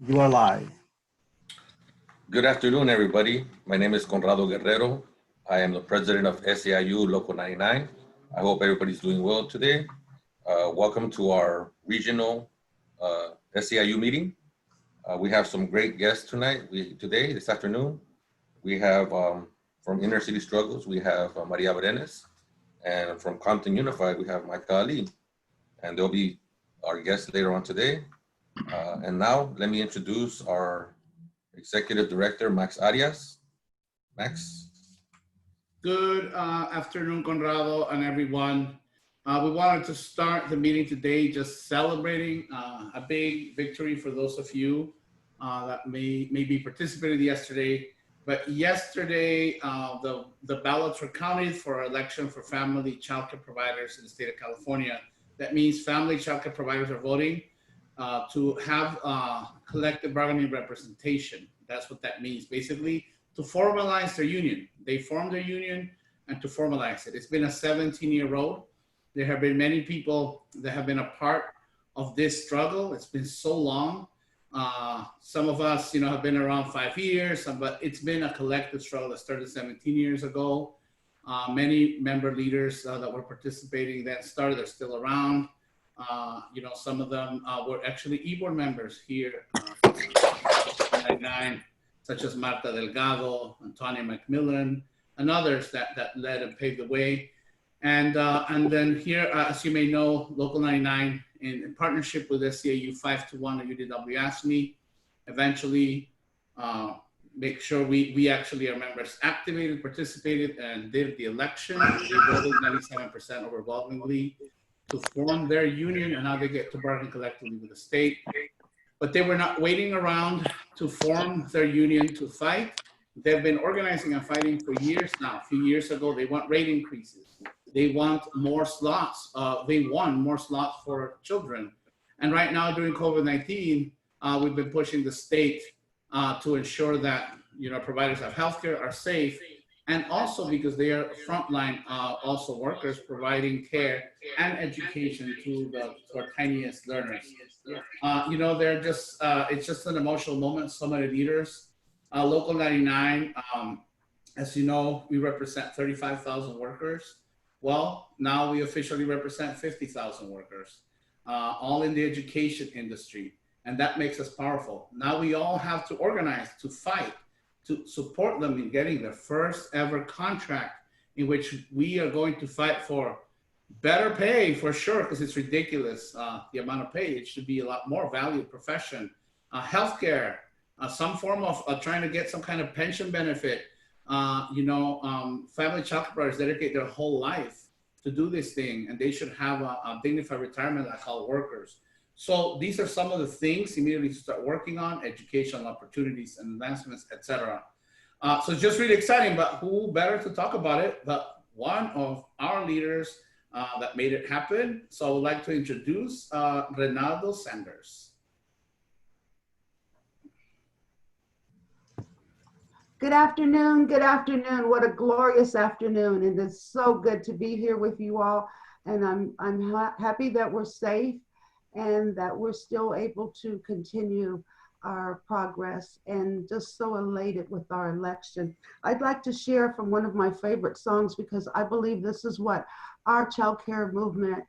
You are live. Good afternoon, everybody. My name is Conrado Guerrero. I am the president of SEIU Local 99. I hope everybody's doing well today. Welcome to our regional SEIU meeting. We have some great guests this afternoon. We have from Inner City Struggles, we have Maria Brenes, and from Compton Unified, we have Mikhail Lee, and they'll be our guests later on today. And now let me introduce our Executive Director, Max Arias. Max. Good afternoon, Conrado and everyone. We wanted to start the meeting today just celebrating a big victory for those of you that may be participated yesterday. But yesterday, the ballots were counted for our election for family childcare providers in the state of California. That means family childcare providers are voting to have collective bargaining representation. That's what that means, basically, to formalize their union. They formed their union and to formalize it. It's been a 17-year road. There have been many people that have been a part of this struggle. It's been so long. Some of us, have been around 5 years, but it's been a collective struggle that started 17 years ago. Many member leaders that were participating that started are still around. Some of them were actually e-board members here, such as Marta Delgado, Antonia McMillan, and others that led and paved the way. And then here, as you may know, Local 99, in partnership with SEIU 521 and UDW asked me, eventually make sure we actually, our members activated, participated, and did the election. They voted 97% overwhelmingly to form their union, and now they get to bargain collectively with the state. But they were not waiting around to form their union to fight. They've been organizing and fighting for years now. A few years ago, they want rate increases. They want more slots. They won more slots for children. And right now, during COVID-19, we've been pushing the state to ensure that providers have healthcare, are safe, and also because they are frontline also workers providing care and education to our tiniest learners. They're just, it's just an emotional moment. So many leaders. Local 99, as you know, we represent 35,000 workers. Well, now we officially represent 50,000 workers, all in the education industry. And that makes us powerful. Now we all have to organize, to fight, to support them in getting their first ever contract, in which we are going to fight for better pay, for sure, because it's ridiculous, the amount of pay. It should be a lot more valued profession. Healthcare, some form of trying to get some kind of pension benefit. Family child providers dedicate their whole life to do this thing, and they should have a dignified retirement like all workers. So these are some of the things immediately to start working on: educational opportunities and advancements, etc. So it's just really exciting, but who better to talk about it but one of our leaders that made it happen. So I would like to introduce Renaldo Sanders. Good afternoon. Good afternoon. What a glorious afternoon. And it's so good to be here with you all. And I'm happy that we're safe and that we're still able to continue our progress, and just so elated with our election. I'd like to share from one of my favorite songs, because I believe this is what our child care movement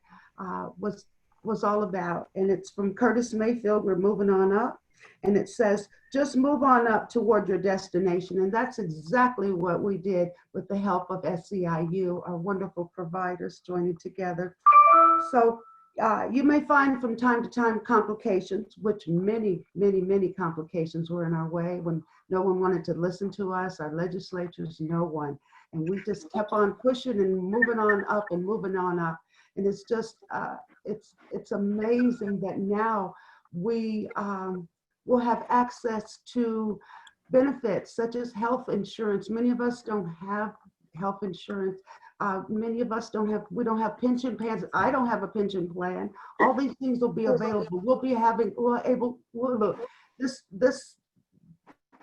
was all about. And it's from Curtis Mayfield, We're Moving On Up. And it says, just move on up toward your destination. And that's exactly what we did with the help of SEIU, our wonderful providers joining together. So you may find from time to time complications, which many complications were in our way when no one wanted to listen to us, our legislatures, no one. And we just kept on pushing and moving on up and moving on up. And it's just, it's amazing that now we will have access to benefits such as health insurance. Many of us don't have health insurance. Many of us we don't have pension plans. I don't have a pension plan. All these things will be available. We'll be able, this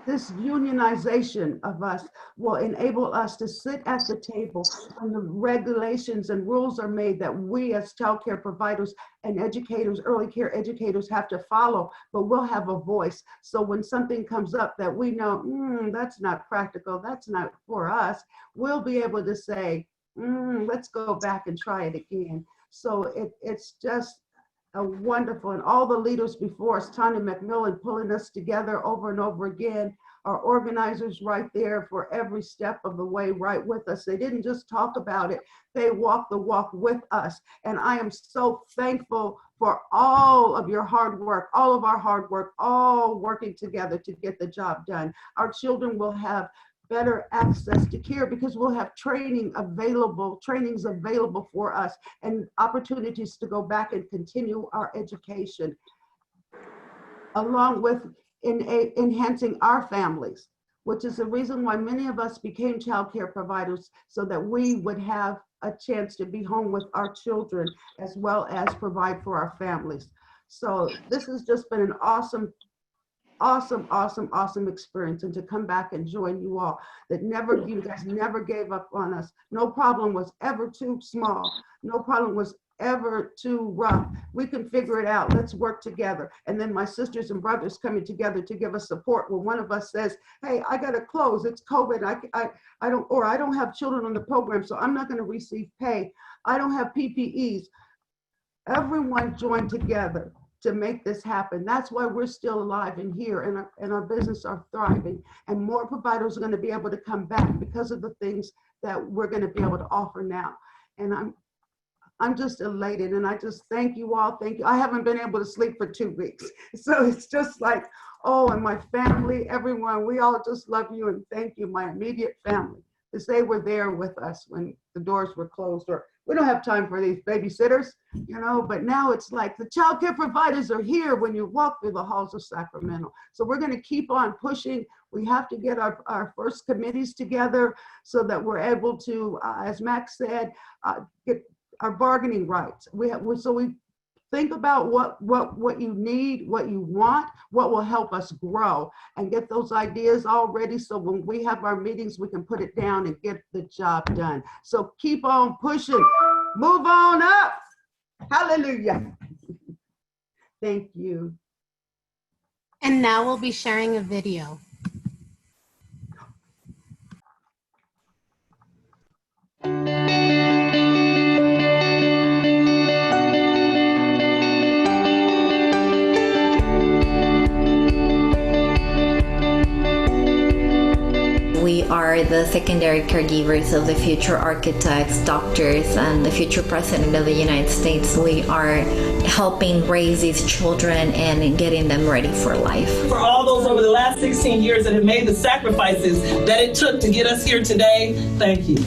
This unionization of us will enable us to sit at the table when the regulations and rules are made that we as child care providers and educators, early care educators have to follow, but we'll have a voice. So when something comes up that we know, that's not practical, that's not for us, we'll be able to say, let's go back and try it again. So it's just a wonderful, and all the leaders before us, Tanya McMillan pulling us together over and over again, our organizers right there for every step of the way, right with us. They didn't just talk about it, they walked the walk with us. And I am so thankful for all of your hard work, all of our hard work, all working together to get the job done. Our children will have better access to care because we'll have trainings available for us and opportunities to go back and continue our education, along with enhancing our families, which is the reason why many of us became child care providers, so that we would have a chance to be home with our children as well as provide for our families. So this has just been an awesome experience, and to come back and join you all you guys never gave up on us. No problem was ever too small. No problem was ever too rough. We can figure it out. Let's work together. And then my sisters and brothers coming together to give us support when one of us says, hey, I got to close. It's COVID. I don't have children on the program, so I'm not going to receive pay. I don't have PPEs. Everyone joined together to make this happen. That's why we're still alive and here, and our business are thriving, and more providers are going to be able to come back because of the things that we're going to be able to offer now. And I'm just elated, and I just thank you all. Thank you. I haven't been able to sleep for 2 weeks, so it's just like, oh, and my family, everyone, we all just love you and thank you, my immediate family, because they were there with us when the doors were closed, or we don't have time for these babysitters, but now it's like the child care providers are here when you walk through the halls of Sacramento. So we're going to keep on pushing. We have to get our first committees together so that we're able to, as Max said, get our bargaining rights. So we think about what you need, what you want, what will help us grow, and get those ideas all ready so when we have our meetings, we can put it down and get the job done. So keep on pushing, move on up. Hallelujah. Thank you. And now we'll be sharing a video. We are the secondary caregivers of the future architects, doctors, and the future president of the United States. We are helping raise these children and getting them ready for life. For all those over the last 16 years that have made the sacrifices that it took to get us here today, thank you.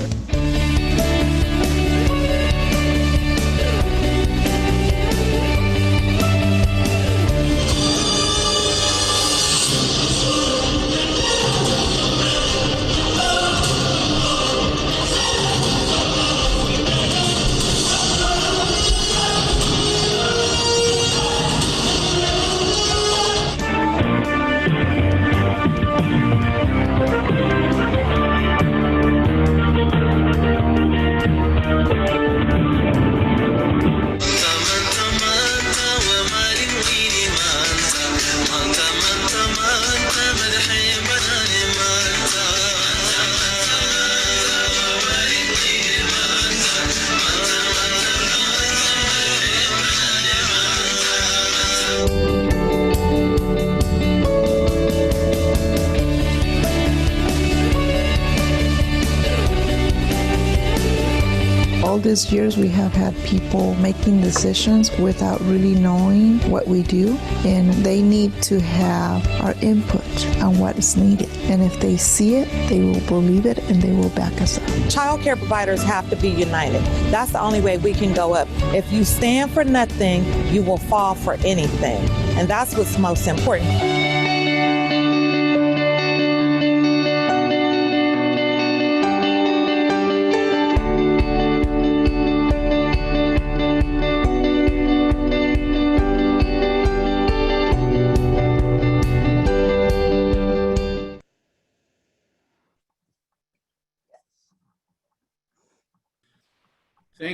All these years we have had people making decisions without really knowing what we do, and they need to have our input on what is needed. And if they see it, they will believe it and they will back us up. Child care providers have to be united. That's the only way we can go up. If you stand for nothing, you will fall for anything. And that's what's most important.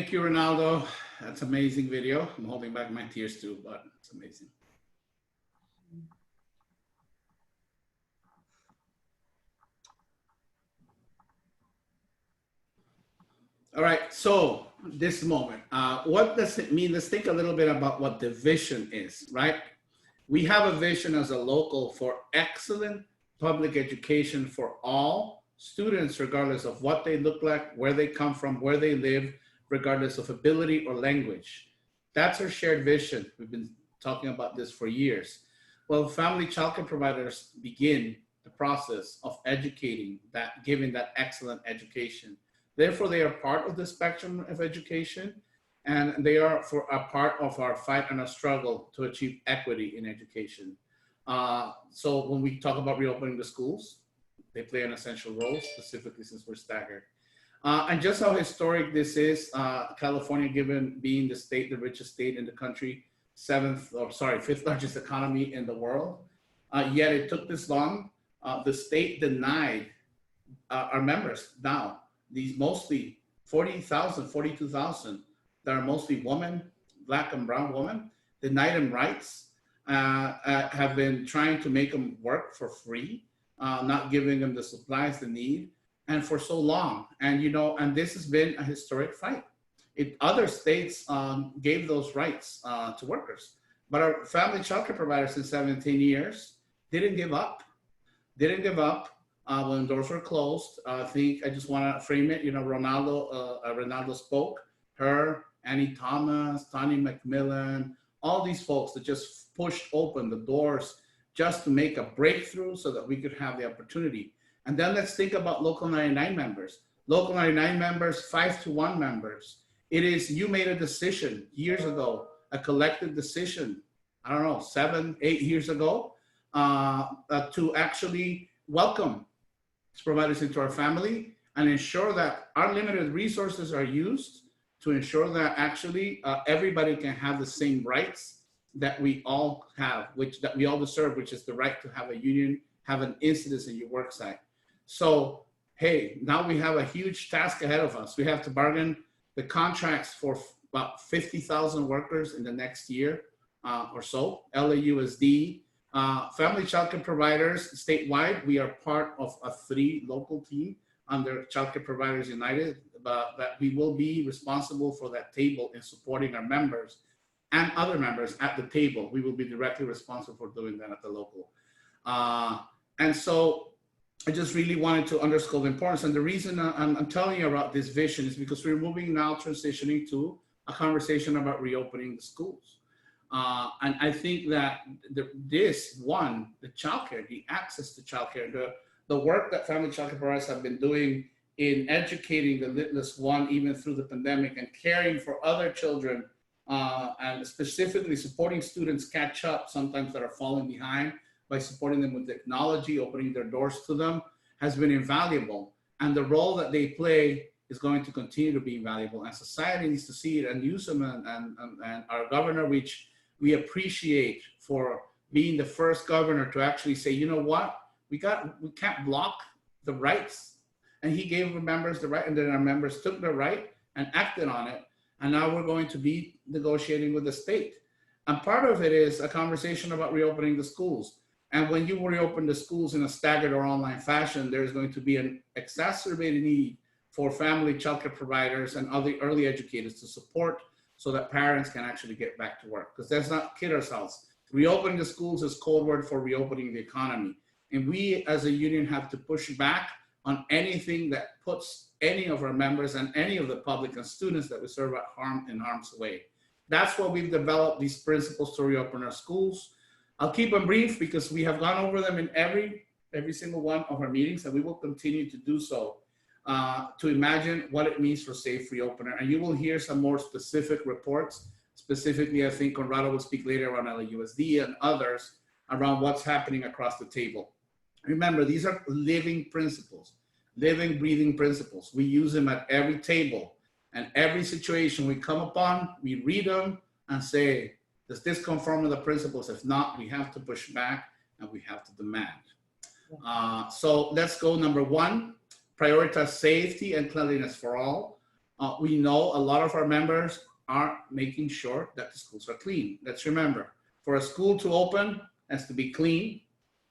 Thank you, Ronaldo. That's amazing video. I'm holding back my tears too, but it's amazing. All right, so this moment, what does it mean? Let's think a little bit about what the vision is, right? We have a vision as a local for excellent public education for all students, regardless of what they look like, where they come from, where they live, regardless of ability or language. That's our shared vision. We've been talking about this for years. Well, family childcare providers begin the process of educating that, giving that excellent education. Therefore, they are part of the spectrum of education, and they are for a part of our fight and our struggle to achieve equity in education. So when we talk about reopening the schools, they play an essential role, specifically since we're staggered. And just how historic this is, California, given being the state, the richest state in the country, fifth largest economy in the world, yet it took this long. The state denied our members now, these mostly 40,000, 42,000 that are mostly women, Black and brown women, denied them rights, have been trying to make them work for free, not giving them the supplies they need, and for so long. And, you know, and this has been a historic fight. Other states gave those rights to workers, but our family childcare providers in 17 years didn't give up. When doors were closed. I think I just want to frame it. You know, Ronaldo spoke. Her, Annie Thomas, Tony McMillan, all these folks that just pushed open the doors just to make a breakthrough so that we could have the opportunity. And then let's think about Local 99 members. Local 99 members, 5-to-1 members. It is, you made a decision years ago, a collective decision, I don't know, 7, 8 years ago, to actually welcome providers into our family and ensure that our limited resources are used to ensure that actually everybody can have the same rights that we all have, that we all deserve, which is the right to have a union, have an incidence in your work site. So, hey, now we have a huge task ahead of us. We have to bargain the contracts for about 50,000 workers in the next year or so, LAUSD. Family childcare providers statewide, we are part of a 3 local team under Childcare Providers United, but that we will be responsible for that table in supporting our members and other members at the table. We will be directly responsible for doing that at the local. And so I just really wanted to underscore the importance. And the reason I'm telling you about this vision is because we're moving now, transitioning to a conversation about reopening the schools. And I think that the childcare, the access to childcare, the work that family childcare providers have been doing in educating the litless one, even through the pandemic, and caring for other children, and specifically supporting students catch up sometimes that are falling behind by supporting them with technology, opening their doors to them, has been invaluable. And the role that they play is going to continue to be invaluable. And society needs to see it and use them. And our governor, which we appreciate for being the first governor to actually say, you know what, we can't block the rights. And he gave our members the right, and then our members took the right and acted on it. And now we're going to be negotiating with the state. And part of it is a conversation about reopening the schools. And when you reopen the schools in a staggered or online fashion, there's going to be an exacerbated need for family childcare providers and other early educators to support so that parents can actually get back to work. Because let's not kid ourselves. Reopening the schools is code word for reopening the economy. And we as a union have to push back on anything that puts any of our members and any of the public and students that we serve at harm's way. That's why we've developed these principles to reopen our schools. I'll keep them brief because we have gone over them in every single one of our meetings, and we will continue to do so to imagine what it means for safe reopener. And you will hear some more specific reports. Specifically, I think Conrado will speak later on LAUSD and others around what's happening across the table. Remember, these are living principles, living, breathing principles. We use them at every table and every situation we come upon, we read them and say, does this conform to the principles? If not, we have to push back and we have to demand. So let's go. Number one, prioritize safety and cleanliness for all. We know a lot of our members are making sure that the schools are clean. Let's remember, for a school to open, it has to be clean.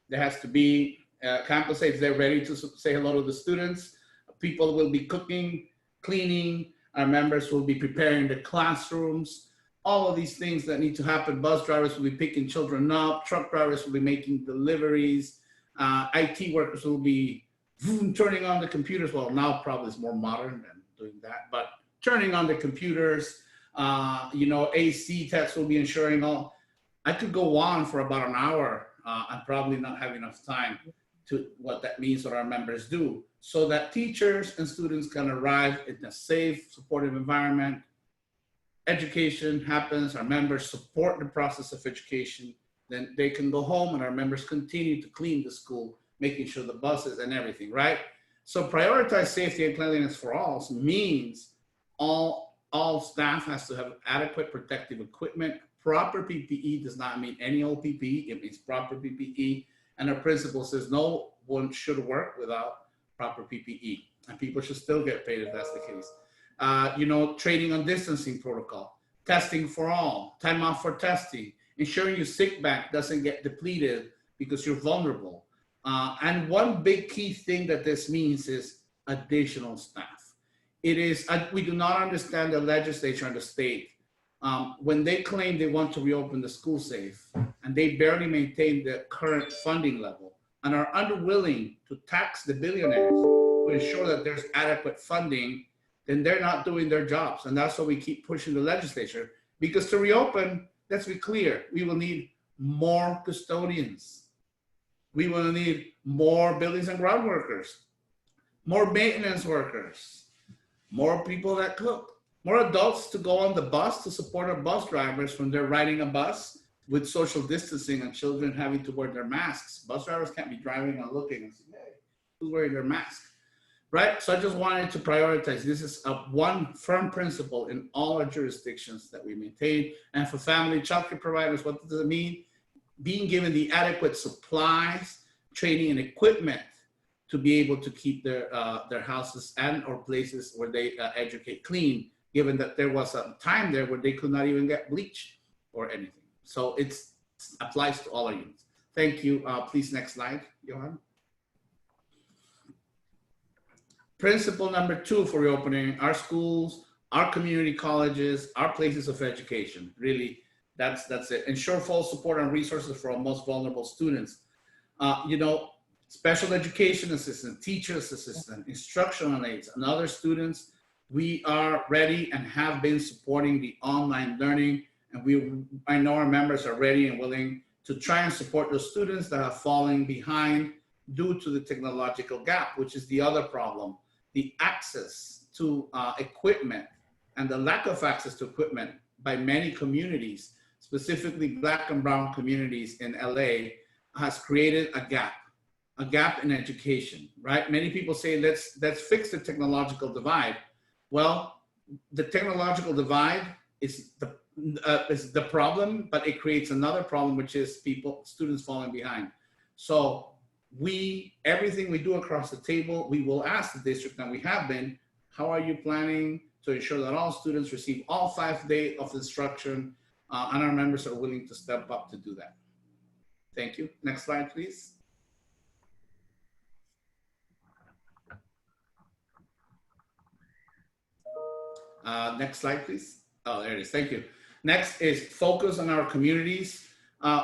There has to be campus aides there ready to say hello to the students. People will be cooking, cleaning. Our members will be preparing the classrooms. All of these things that need to happen. Bus drivers will be picking children up. Truck drivers will be making deliveries. IT workers will be turning on the computers. Well, now probably it's more modern than doing that, but turning on the computers. AC techs will be ensuring all. I could go on for about an hour. I'm probably not have enough time to what that means, what our members do, so that teachers and students can arrive in a safe, supportive environment. Education happens, our members support the process of education, then they can go home and our members continue to clean the school, making sure the buses and everything, right? So prioritize safety and cleanliness for all means all staff has to have adequate protective equipment. Proper PPE does not mean any old PPE, it means proper PPE. And our principal says no one should work without proper PPE, and people should still get paid if that's the case. Training on distancing protocol, testing for all, time off for testing, ensuring your sick bank doesn't get depleted because you're vulnerable. And one big key thing that this means is additional staff. We do not understand the legislature and the state. When they claim they want to reopen the school safe and they barely maintain the current funding level and are unwilling to tax the billionaires to ensure that there's adequate funding, then they're not doing their jobs. And that's why we keep pushing the legislature, because to reopen, let's be clear, we will need more custodians. We will need more buildings and ground workers, more maintenance workers, more people that cook, more adults to go on the bus to support our bus drivers when they're riding a bus with social distancing and children having to wear their masks. Bus drivers can't be driving and looking and saying, hey, who's wearing their mask, right? So I just wanted to prioritize. This is one firm principle in all our jurisdictions that we maintain. And for family childcare providers, what does it mean? Being given the adequate supplies, training, and equipment to be able to keep their houses and or places where they educate clean, given that there was a time there where they could not even get bleach or anything. So it applies to all our units. Thank you. Please, next slide, Johan. Principle number 2 for reopening our schools, our community colleges, our places of education. Really, that's it. Ensure full support and resources for our most vulnerable students. Special education assistant, teachers assistant, instructional aides, and other students, we are ready and have been supporting the online learning. And I know our members are ready and willing to try and support those students that have fallen behind due to the technological gap, which is the other problem. The access to equipment and the lack of access to equipment by many communities, specifically Black and brown communities in LA, has created a gap in education, right? Many people say, let's fix the technological divide. Well, the technological divide is the problem, but it creates another problem, which is students falling behind. So everything we do across the table, we will ask the district, and we have been, how are you planning to ensure that all students receive all 5 days of instruction, and our members are willing to step up to do that. Thank you. Next slide, please. Next slide, please. Oh, there it is. Thank you. Next is focus on our communities.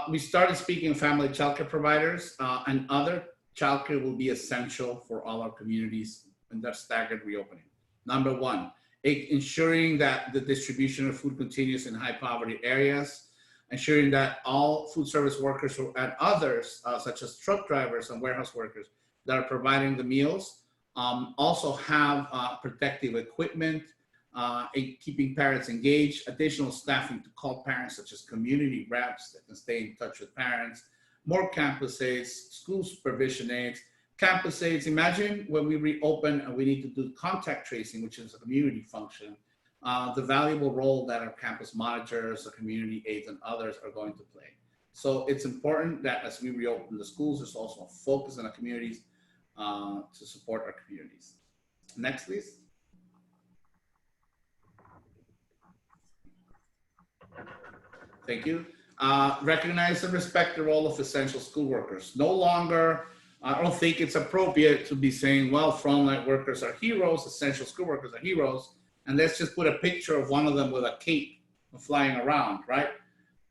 We started speaking of family childcare providers, and other childcare will be essential for all our communities in their staggered reopening. Number 1, ensuring that the distribution of food continues in high poverty areas, ensuring that all food service workers and others, such as truck drivers and warehouse workers that are providing the meals, also have protective equipment, keeping parents engaged, additional staffing to call parents, such as community reps that can stay in touch with parents, more campus aides, school supervision aides, campus aides. Imagine when we reopen and we need to do contact tracing, which is a community function, the valuable role that our campus monitors, the community aides, and others are going to play. So it's important that as we reopen the schools, there's also a focus on the communities to support our communities. Next, please. Thank you. Recognize and respect the role of essential school workers. No longer, I don't think it's appropriate to be saying, well, frontline workers are heroes, essential school workers are heroes, and let's just put a picture of one of them with a cape flying around, right?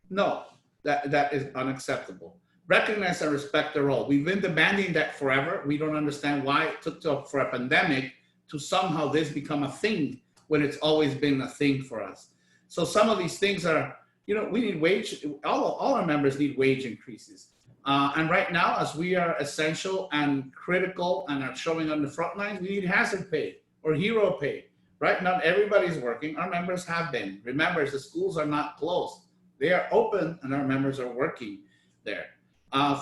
No, that is unacceptable. Recognize and respect their role. We've been demanding that forever. We don't understand why it took for a pandemic to somehow this become a thing when it's always been a thing for us. So some of these things are, you know, we need wage, all our members need wage increases. And right now, as we are essential and critical and are showing on the front lines, we need hazard pay or hero pay, right? Not everybody's working. Our members have been. Remember, the schools are not closed. They are open and our members are working there.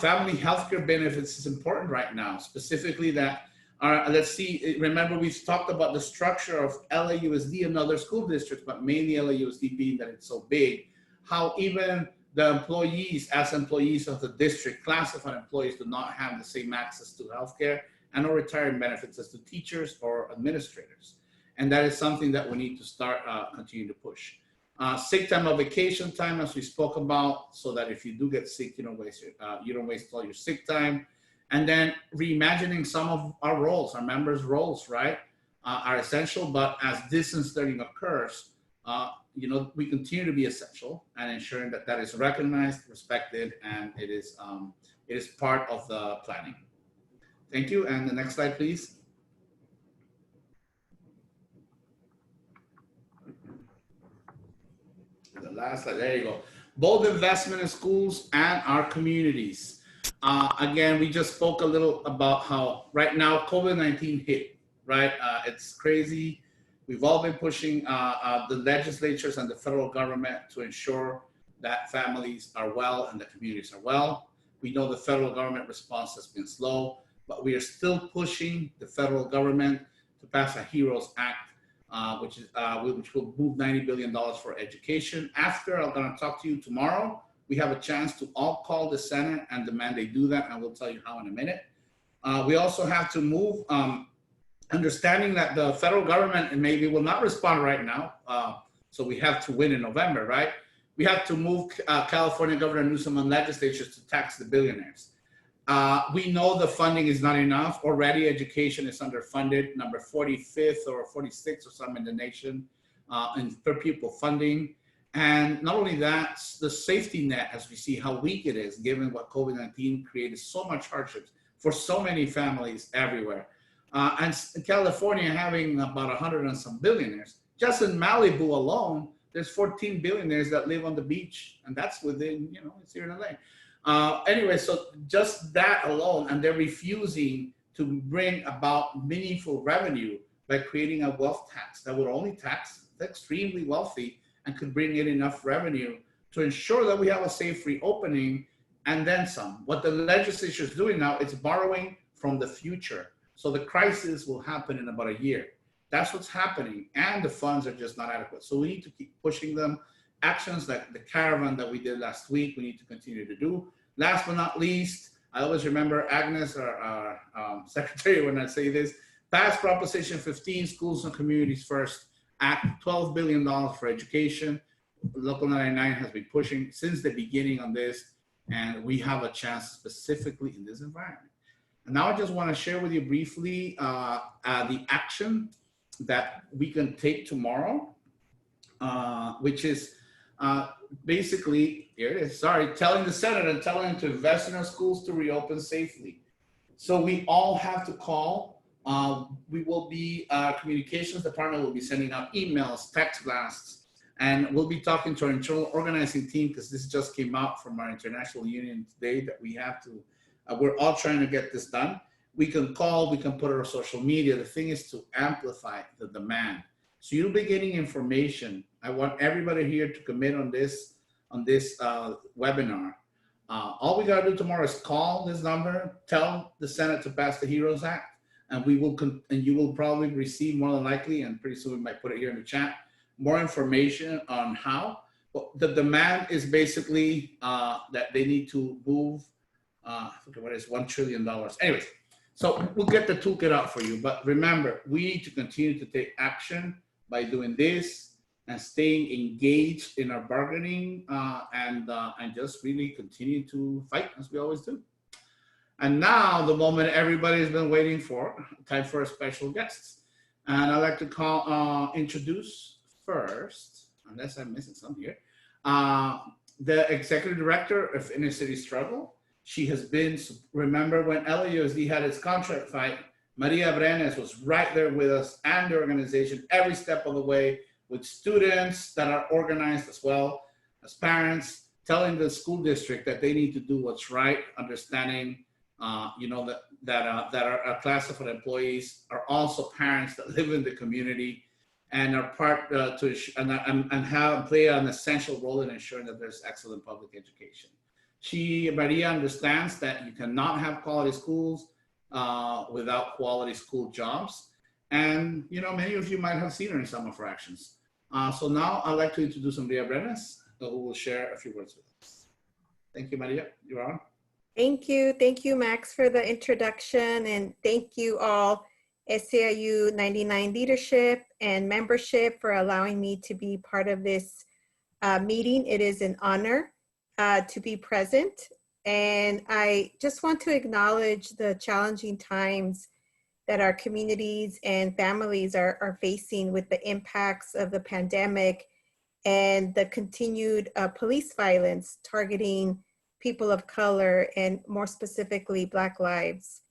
Family healthcare benefits is important right now, specifically that, let's see, remember we've talked about the structure of LAUSD and other school districts, but mainly LAUSD being that it's so big, how even the employees, as employees of the district, classified employees do not have the same access to healthcare and or retirement benefits as to teachers or administrators. And that is something that we need to start continue to push. Sick time or vacation time, as we spoke about, so that if you do get sick, you don't waste all your sick time. And then reimagining some of our roles, our members' roles, right, are essential. But as distance learning occurs, you know, we continue to be essential and ensuring that that is recognized, respected, and it is part of the planning. Thank you. And the next slide, please. The last slide, there you go. Bold investment in schools and our communities. Again, we just spoke a little about how right now COVID-19 hit, right? It's crazy. We've all been pushing the legislatures and the federal government to ensure that families are well and the communities are well. We know the federal government response has been slow, but we are still pushing the federal government to pass a HEROES Act, which will move $90 billion for education. After, I'm going to talk to you tomorrow. We have a chance to all call the Senate and demand they do that, and we'll tell you how in a minute. We also have to move, understanding that the federal government maybe will not respond right now, so we have to win in November, right? We have to move California Governor Newsom and legislatures to tax the billionaires. We know the funding is not enough. Already education is underfunded, number 45th or 46th or something in the nation in per pupil funding. And not only that, the safety net, as we see how weak it is, given what COVID-19 created so much hardships for so many families everywhere. And California having about 100 and some billionaires. Just in Malibu alone, there's 14 billionaires that live on the beach, and that's within, you know, it's here in LA. Anyway, so just that alone, and they're refusing to bring about meaningful revenue by creating a wealth tax that would only tax the extremely wealthy and could bring in enough revenue to ensure that we have a safe reopening and then some. What the legislature is doing now is borrowing from the future. So the crisis will happen in about a year. That's what's happening, and the funds are just not adequate. So we need to keep pushing them. Actions like the caravan that we did last week, we need to continue to do. Last but not least, I always remember Agnes, our secretary, when I say this, passed Proposition 15, Schools and Communities First Act, $12 billion for education. Local 99 has been pushing since the beginning on this, and we have a chance specifically in this environment. And now I just want to share with you briefly the action that we can take tomorrow, which is basically, here it is, telling the Senate and telling them to invest in our schools to reopen safely. So we all have to call. We will be, communications department will be sending out emails, text blasts, and we'll be talking to our internal organizing team, because this just came out from our international union today that we have to, we're all trying to get this done. We can call, we can put it on social media. The thing is to amplify the demand. So you'll be getting information. I want everybody here to commit on this webinar. All we gotta do tomorrow is call this number, tell the Senate to pass the HEROES Act, and we will, and you will probably receive more than likely, and pretty soon we might put it here in the chat, more information on how. But the demand is basically that they need to move, I forget what it is, $1 trillion. Anyways, so we'll get the toolkit out for you. But remember, we need to continue to take action by doing this and staying engaged in our bargaining and just really continue to fight as we always do. And now the moment everybody's been waiting for, time for a special guest. And I'd like to introduce first, unless I'm missing some here, the Executive Director of Inner City Struggle. She has been, remember when LAUSD had its contract fight, Maria Brenes was right there with us and the organization every step of the way, with students that are organized as well as parents, telling the school district that they need to do what's right, understanding that our class of employees are also parents that live in the community and are part and play an essential role in ensuring that there's excellent public education. Maria understands that you cannot have quality schools without quality school jobs. And, many of you might have seen her in some of her actions. So now I'd like to introduce Maria Brenes, who will share a few words with us. Thank you, Maria. You're on. Thank you, Max, for the introduction, and thank you all, SEIU 99 leadership and membership, for allowing me to be part of this meeting. It is an honor to be present, and I just want to acknowledge the challenging times that our communities and families are facing with the impacts of the pandemic and the continued police violence targeting people of color, and more specifically, Black lives.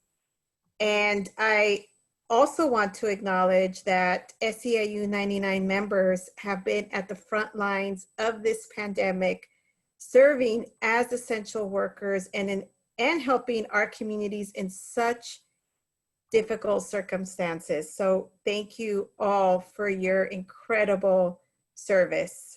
And I also want to acknowledge that SEIU 99 members have been at the front lines of this pandemic, serving as essential workers and helping our communities in such difficult circumstances. So thank you all for your incredible service.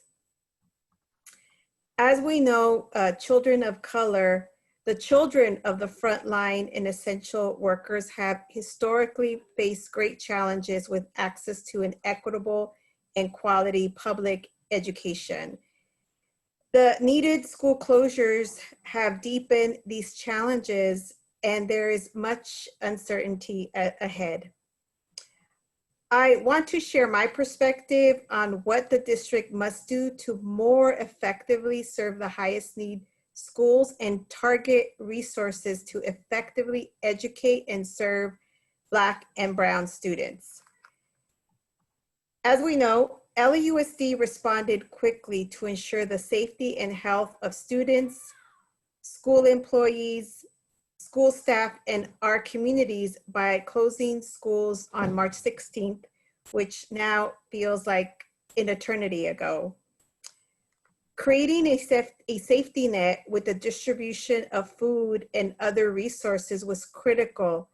As we know, children of color, the children of the frontline and essential workers have historically faced great challenges with access to an equitable and quality public education. The needed school closures have deepened these challenges, and there is much uncertainty ahead. I want to share my perspective on what the district must do to more effectively serve the highest need schools and target resources to effectively educate and serve Black and Brown students. As we know, LAUSD responded quickly to ensure the safety and health of students, school employees, school staff, and our communities by closing schools on March 16th, which now feels like an eternity ago. Creating a safety net with the distribution of food and other resources was critical,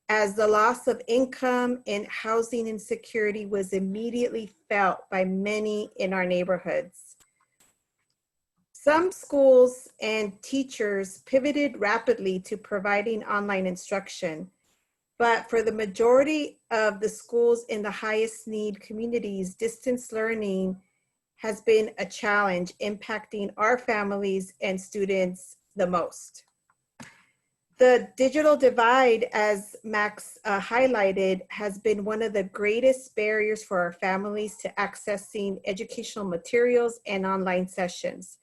as the loss of income and housing insecurity was immediately felt by many in our neighborhoods. Some schools and teachers pivoted rapidly to providing online instruction, but for the majority of the schools in the highest need communities, distance learning has been a challenge, impacting our families and students the most. The digital divide, as Max highlighted, has been one of the greatest barriers for our families to accessing educational materials and online sessions.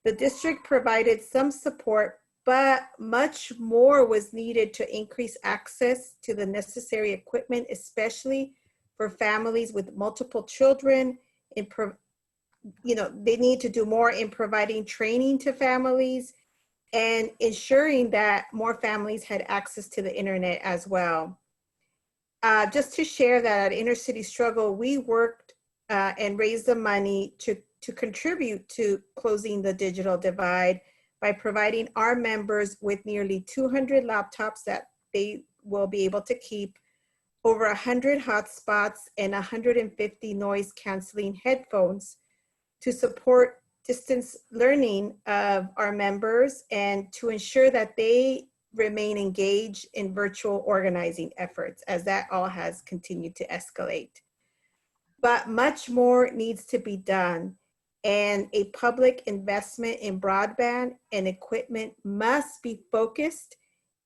The district provided some support, but much more was needed to increase access to the necessary equipment, especially for families with multiple children. They need to do more in providing training to families and ensuring that more families had access to the internet as well. Just to share that at Inner City Struggle, we worked and raised the money to contribute to closing the digital divide by providing our members with nearly 200 laptops that they will be able to keep, over 100 hotspots, and 150 noise canceling headphones to support distance learning of our members and to ensure that they remain engaged in virtual organizing efforts, as that all has continued to escalate. But much more needs to be done, and a public investment in broadband and equipment must be focused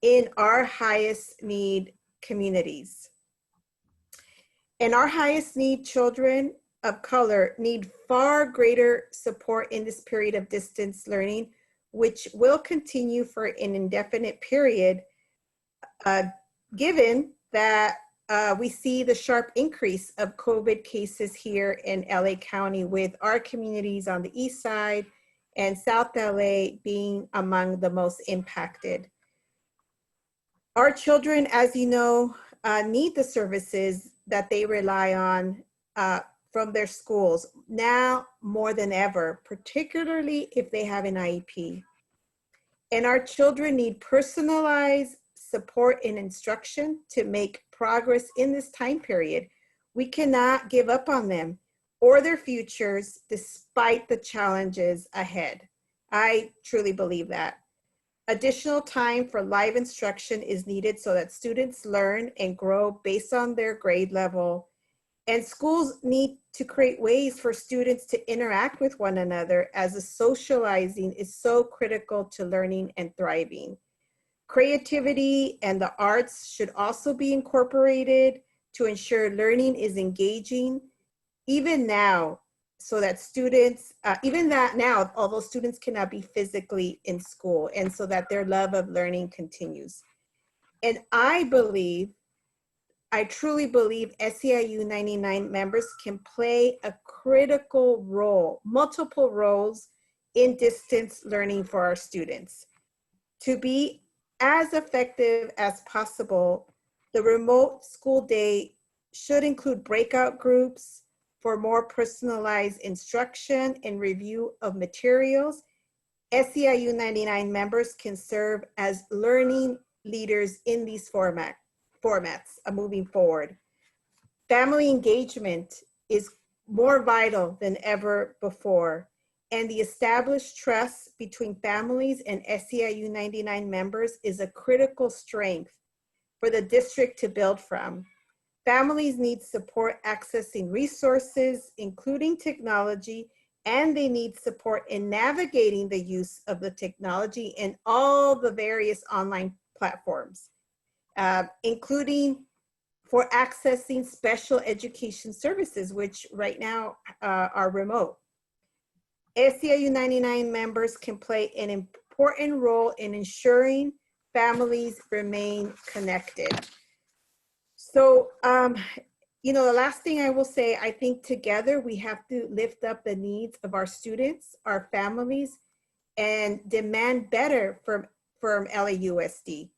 in our highest need communities. And our highest need children of color need far greater support in this period of distance learning, which will continue for an indefinite period, given that we see the sharp increase of COVID cases here in LA County, with our communities on the east side and South LA being among the most impacted. Our children, as you know, need the services that they rely on from their schools now more than ever, particularly if they have an IEP. And our children need personalized support and instruction to make progress in this time period. We cannot give up on them or their futures despite the challenges ahead. I truly believe that. Additional time for live instruction is needed so that students learn and grow based on their grade level. And schools need to create ways for students to interact with one another, as the socializing is so critical to learning and thriving. Creativity and the arts should also be incorporated to ensure learning is engaging, even now, so that students, although students cannot be physically in school, and so that their love of learning continues. And I truly believe SEIU 99 members can play a critical role, multiple roles in distance learning for our students. To be as effective as possible, the remote school day should include breakout groups for more personalized instruction and review of materials. SEIU 99 members can serve as learning leaders in these formats moving forward. Family engagement is more vital than ever before, and the established trust between families and SEIU 99 members is a critical strength for the district to build from. Families need support accessing resources, including technology, and they need support in navigating the use of the technology in all the various online platforms, including for accessing special education services, which right now are remote. SEIU 99 members can play an important role in ensuring families remain connected. So, the last thing I will say, I think together we have to lift up the needs of our students, our families, and demand better from LAUSD.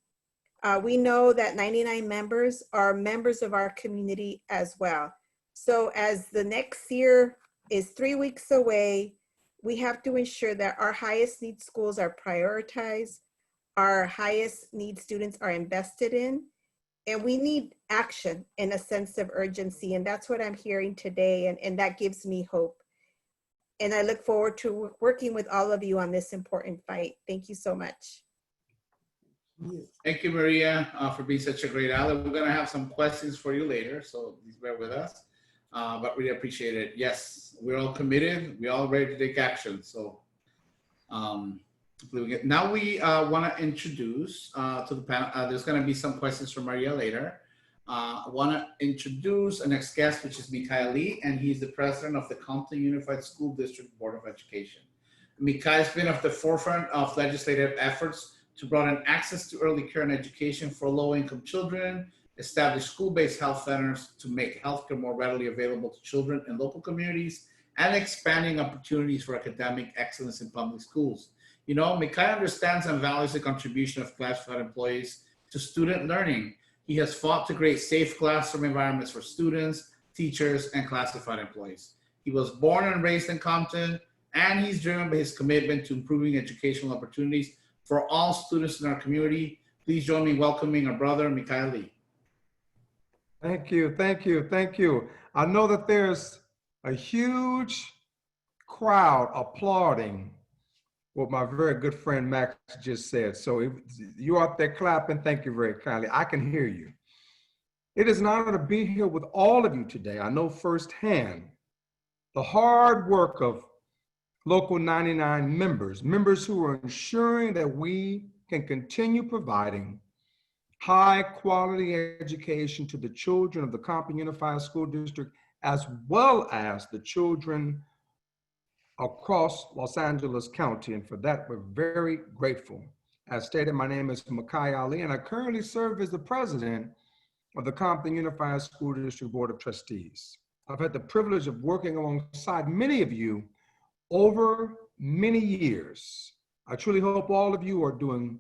We know that 99 members are members of our community as well. So as the next year is 3 weeks away, we have to ensure that our highest need schools are prioritized, our highest need students are invested in, and we need action and a sense of urgency. And that's what I'm hearing today, and that gives me hope. And I look forward to working with all of you on this important fight. Thank you so much. Thank you, Maria, for being such a great ally. We're going to have some questions for you later, so please bear with us. But really appreciate it. Yes, we're all committed. We're all ready to take action. So now we want to introduce to the panel. There's going to be some questions from Maria later. I want to introduce our next guest, which is Mikhail Lee, and he's the president of the Compton Unified School District Board of Education. Mikhail has been at the forefront of legislative efforts to broaden access to early care and education for low-income children, establish school-based health centers to make healthcare more readily available to children in local communities, and expanding opportunities for academic excellence in public schools. You know, Mikhail understands and values the contribution of classified employees to student learning. He has fought to create safe classroom environments for students, teachers, and classified employees. He was born and raised in Compton, and he's driven by his commitment to improving educational opportunities for all students in our community. Please join me in welcoming our brother, Mikhail Lee. Thank you, thank you, thank you. I know that there's a huge crowd applauding what my very good friend Max just said. So if you're out there clapping, thank you very kindly. I can hear you. It is an honor to be here with all of you today. I know firsthand the hard work of Local 99 members who are ensuring that we can continue providing high quality education to the children of the Compton Unified School District as well as the children across Los Angeles County, and for that, we're very grateful. As stated, my name is Mikhail Lee, and I currently serve as the president of the Compton Unifier School District Board of Trustees. I've had the privilege of working alongside many of you over many years. I truly hope all of you are doing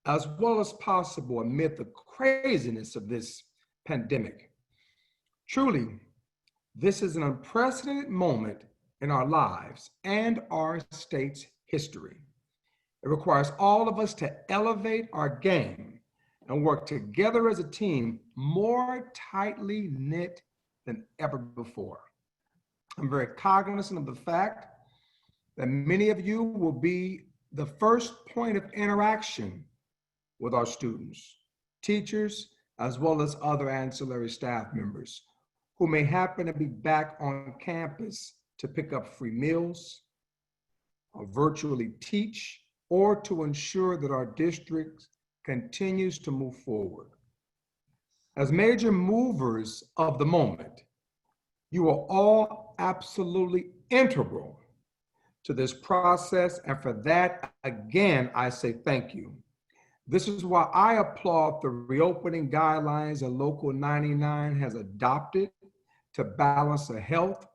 as well as possible amid the craziness of this pandemic. Truly, this is an unprecedented moment in our lives and our state's history. It requires all of us to elevate our game and work together as a team more tightly knit than ever before. I'm very cognizant of the fact that many of you will be the first point of interaction with our students, teachers, as well as other ancillary staff members who may happen to be back on campus to pick up free meals, or virtually teach, or to ensure that our district continues to move forward. As major movers of the moment, you are all absolutely integral to this process, and for that, again, I say thank you. This is why I applaud the reopening guidelines that Local 99 has adopted to balance the health,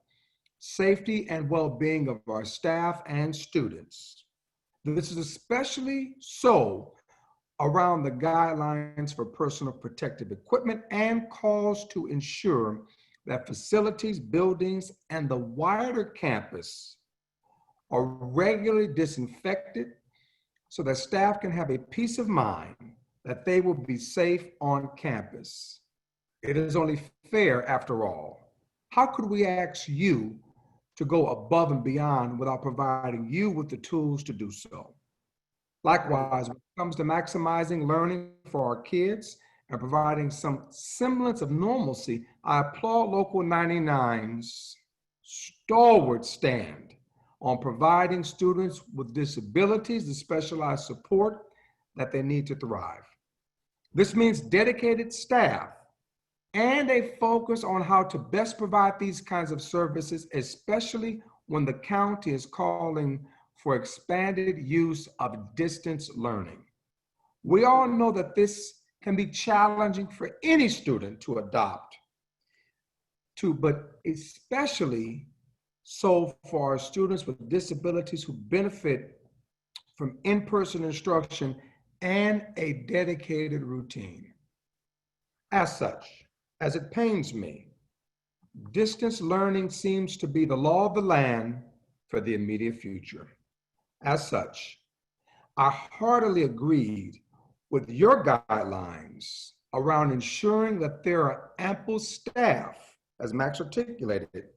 safety, and well-being of our staff and students. This is especially so around the guidelines for personal protective equipment and calls to ensure that facilities, buildings, and the wider campus are regularly disinfected so that staff can have a peace of mind that they will be safe on campus. It is only fair, after all. How could we ask you to go above and beyond without providing you with the tools to do so? Likewise, when it comes to maximizing learning for our kids and providing some semblance of normalcy, I applaud Local 99's stalwart stand on providing students with disabilities the specialized support that they need to thrive. This means dedicated staff and a focus on how to best provide these kinds of services, especially when the county is calling for expanded use of distance learning. We all know that this can be challenging for any student to adopt to, but especially so for our students with disabilities who benefit from in-person instruction and a dedicated routine. As such, as it pains me, distance learning seems to be the law of the land for the immediate future. As such, I heartily agreed with your guidelines around ensuring that there are ample staff, as Max articulated,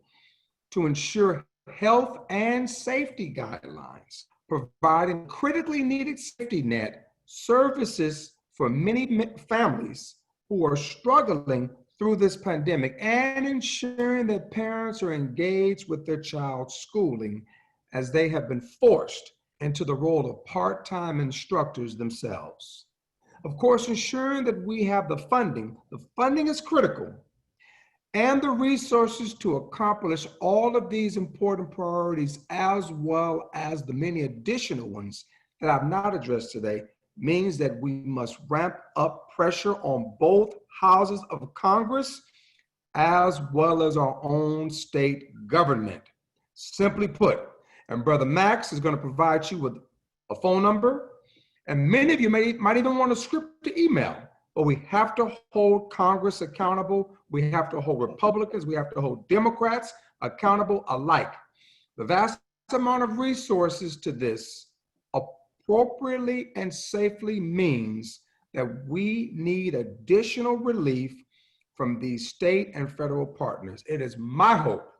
to ensure health and safety guidelines, providing critically needed safety net services for many families who are struggling through this pandemic, and ensuring that parents are engaged with their child's schooling as they have been forced into the role of part-time instructors themselves. Of course, ensuring that we have the funding is critical, and the resources to accomplish all of these important priorities, as well as the many additional ones that I've not addressed today, means that we must ramp up pressure on both houses of Congress, as well as our own state government. Simply put, and Brother Max is going to provide you with a phone number, and many of you might even want a script to email, but we have to hold Congress accountable. We have to hold Republicans, we have to hold Democrats accountable alike. The vast amount of resources to this appropriately and safely means that we need additional relief from these state and federal partners. It is my hope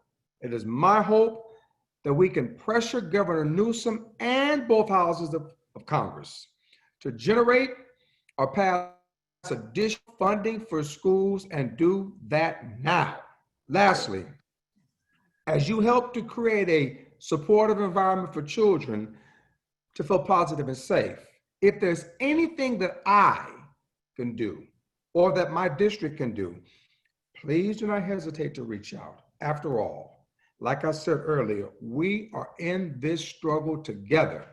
that we can pressure Governor Newsom and both houses of Congress to generate or pass additional funding for schools, and do that now. Lastly, as you help to create a supportive environment for children to feel positive and safe, if there's anything that I can do or that my district can do, please do not hesitate to reach out. after all, like I said earlier, we are in this struggle together.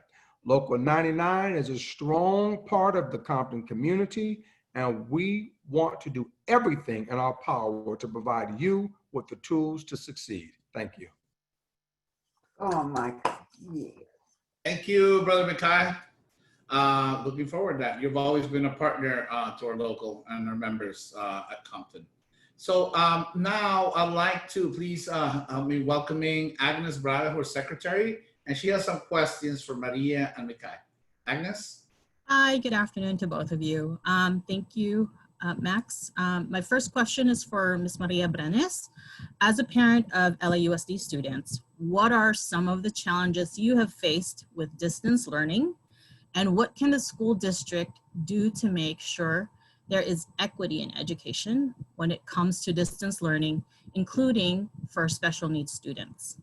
Local 99 is a strong part of the Compton community, and we want to do everything in our power to provide you with the tools to succeed. Thank you. Oh my, yeah. Thank you, Brother Mikhail. Looking forward to that. You've always been a partner to our local and our members at Compton. So now I'd like to please be welcoming Agnes Braga, who is secretary, and she has some questions for Maria and Mikhail. Agnes? Hi, good afternoon to both of you. Thank you, Max. My first question is for Ms. Maria Brenes. As a parent of LAUSD students, what are some of the challenges you have faced with distance learning? And what can the school district do to make sure there is equity in education when it comes to distance learning, including for special needs students?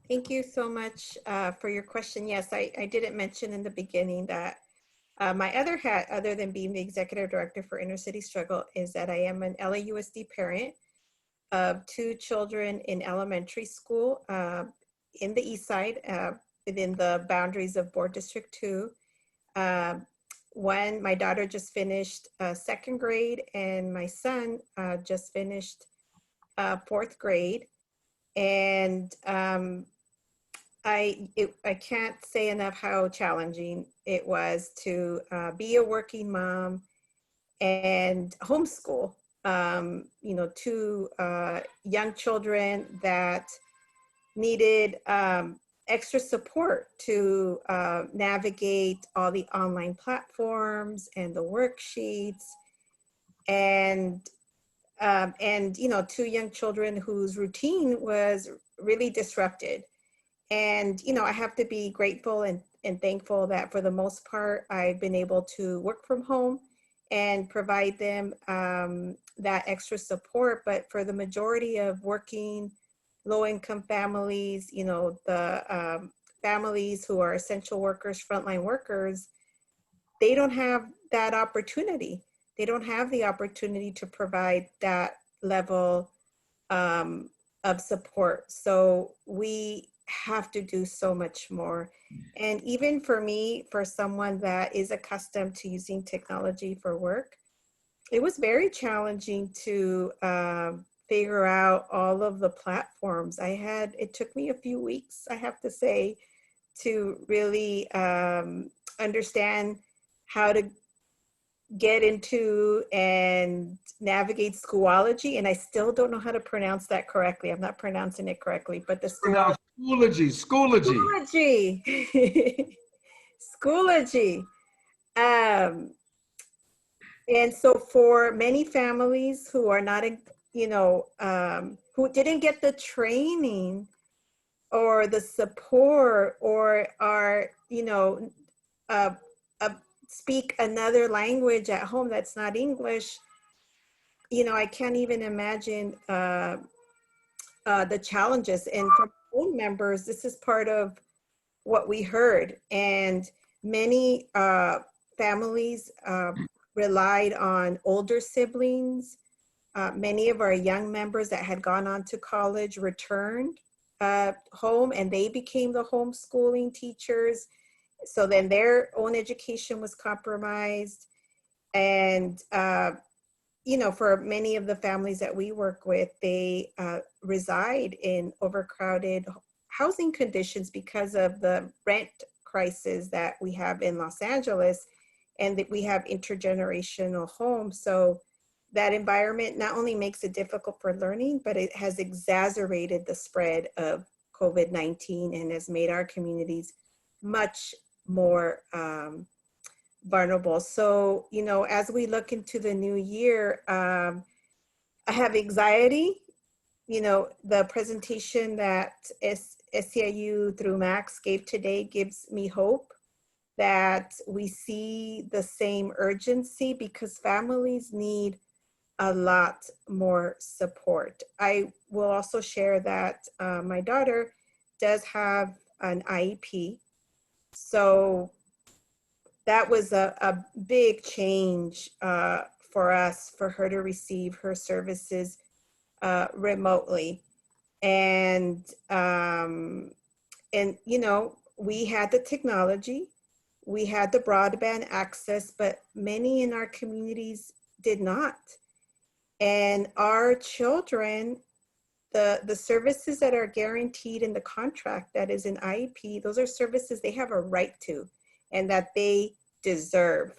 Thank you so much for your question. Yes, I didn't mention in the beginning that my other hat, other than being the executive director for Inner City Struggle, is that I am an LAUSD parent of 2 children in elementary school in the East Side, within the boundaries of Board District 2. My daughter just finished 2nd grade, and my son just finished 4th grade. And I can't say enough how challenging it was to be a working mom and homeschool, 2 young children that needed extra support to navigate all the online platforms and the worksheets, and 2 young children whose routine was really disrupted. And, I have to be grateful and thankful that for the most part, I've been able to work from home and provide them that extra support. But for the majority of working low-income families, the families who are essential workers, frontline workers, they don't have that opportunity. They don't have the opportunity to provide that level of support. So we have to do so much more. And even for me, for someone that is accustomed to using technology for work, it was very challenging to figure out all of the platforms. It took me a few weeks, I have to say, to really understand how to get into and navigate Schoology, and I still don't know how to pronounce that correctly. I'm not pronouncing it correctly, but the Schoology. Schoology. And so for many families who are not, who didn't get the training or the support, or are, speak another language at home that's not English, I can't even imagine the challenges. And from own members, this is part of what we heard. And many families relied on older siblings. Many of our young members that had gone on to college returned home, and they became the homeschooling teachers. So then their own education was compromised. And, for many of the families that we work with, they reside in overcrowded housing conditions because of the rent crisis that we have in Los Angeles, and that we have intergenerational homes. So that environment not only makes it difficult for learning, but it has exacerbated the spread of COVID-19 and has made our communities much more vulnerable. So, as we look into the new year, I have anxiety. The presentation that SEIU through Max gave today gives me hope that we see the same urgency, because families need a lot more support. I will also share that my daughter does have an IEP. So that was a big change for us for her to receive her services remotely. And you know, we had the technology, we had the broadband access, but many in our communities did not. And our children, the services that are guaranteed in the contract that is in IEP, those are services they have a right to and that they deserve.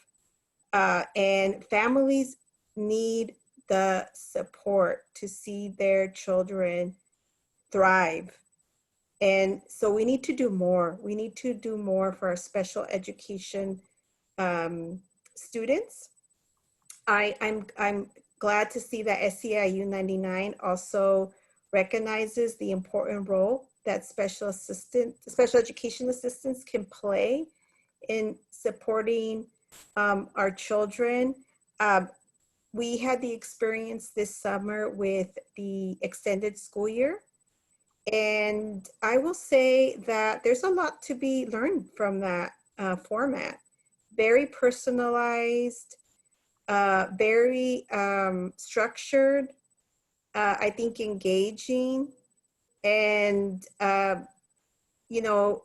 And families need the support to see their children thrive. And so we need to do more. We need to do more for our special education students. I'm glad to see that SEIU 99 also recognizes the important role that special education assistants can play in supporting our children. We had the experience this summer with the extended school year. And I will say that there's a lot to be learned from that format. Very personalized, very structured, I think engaging. And, you know,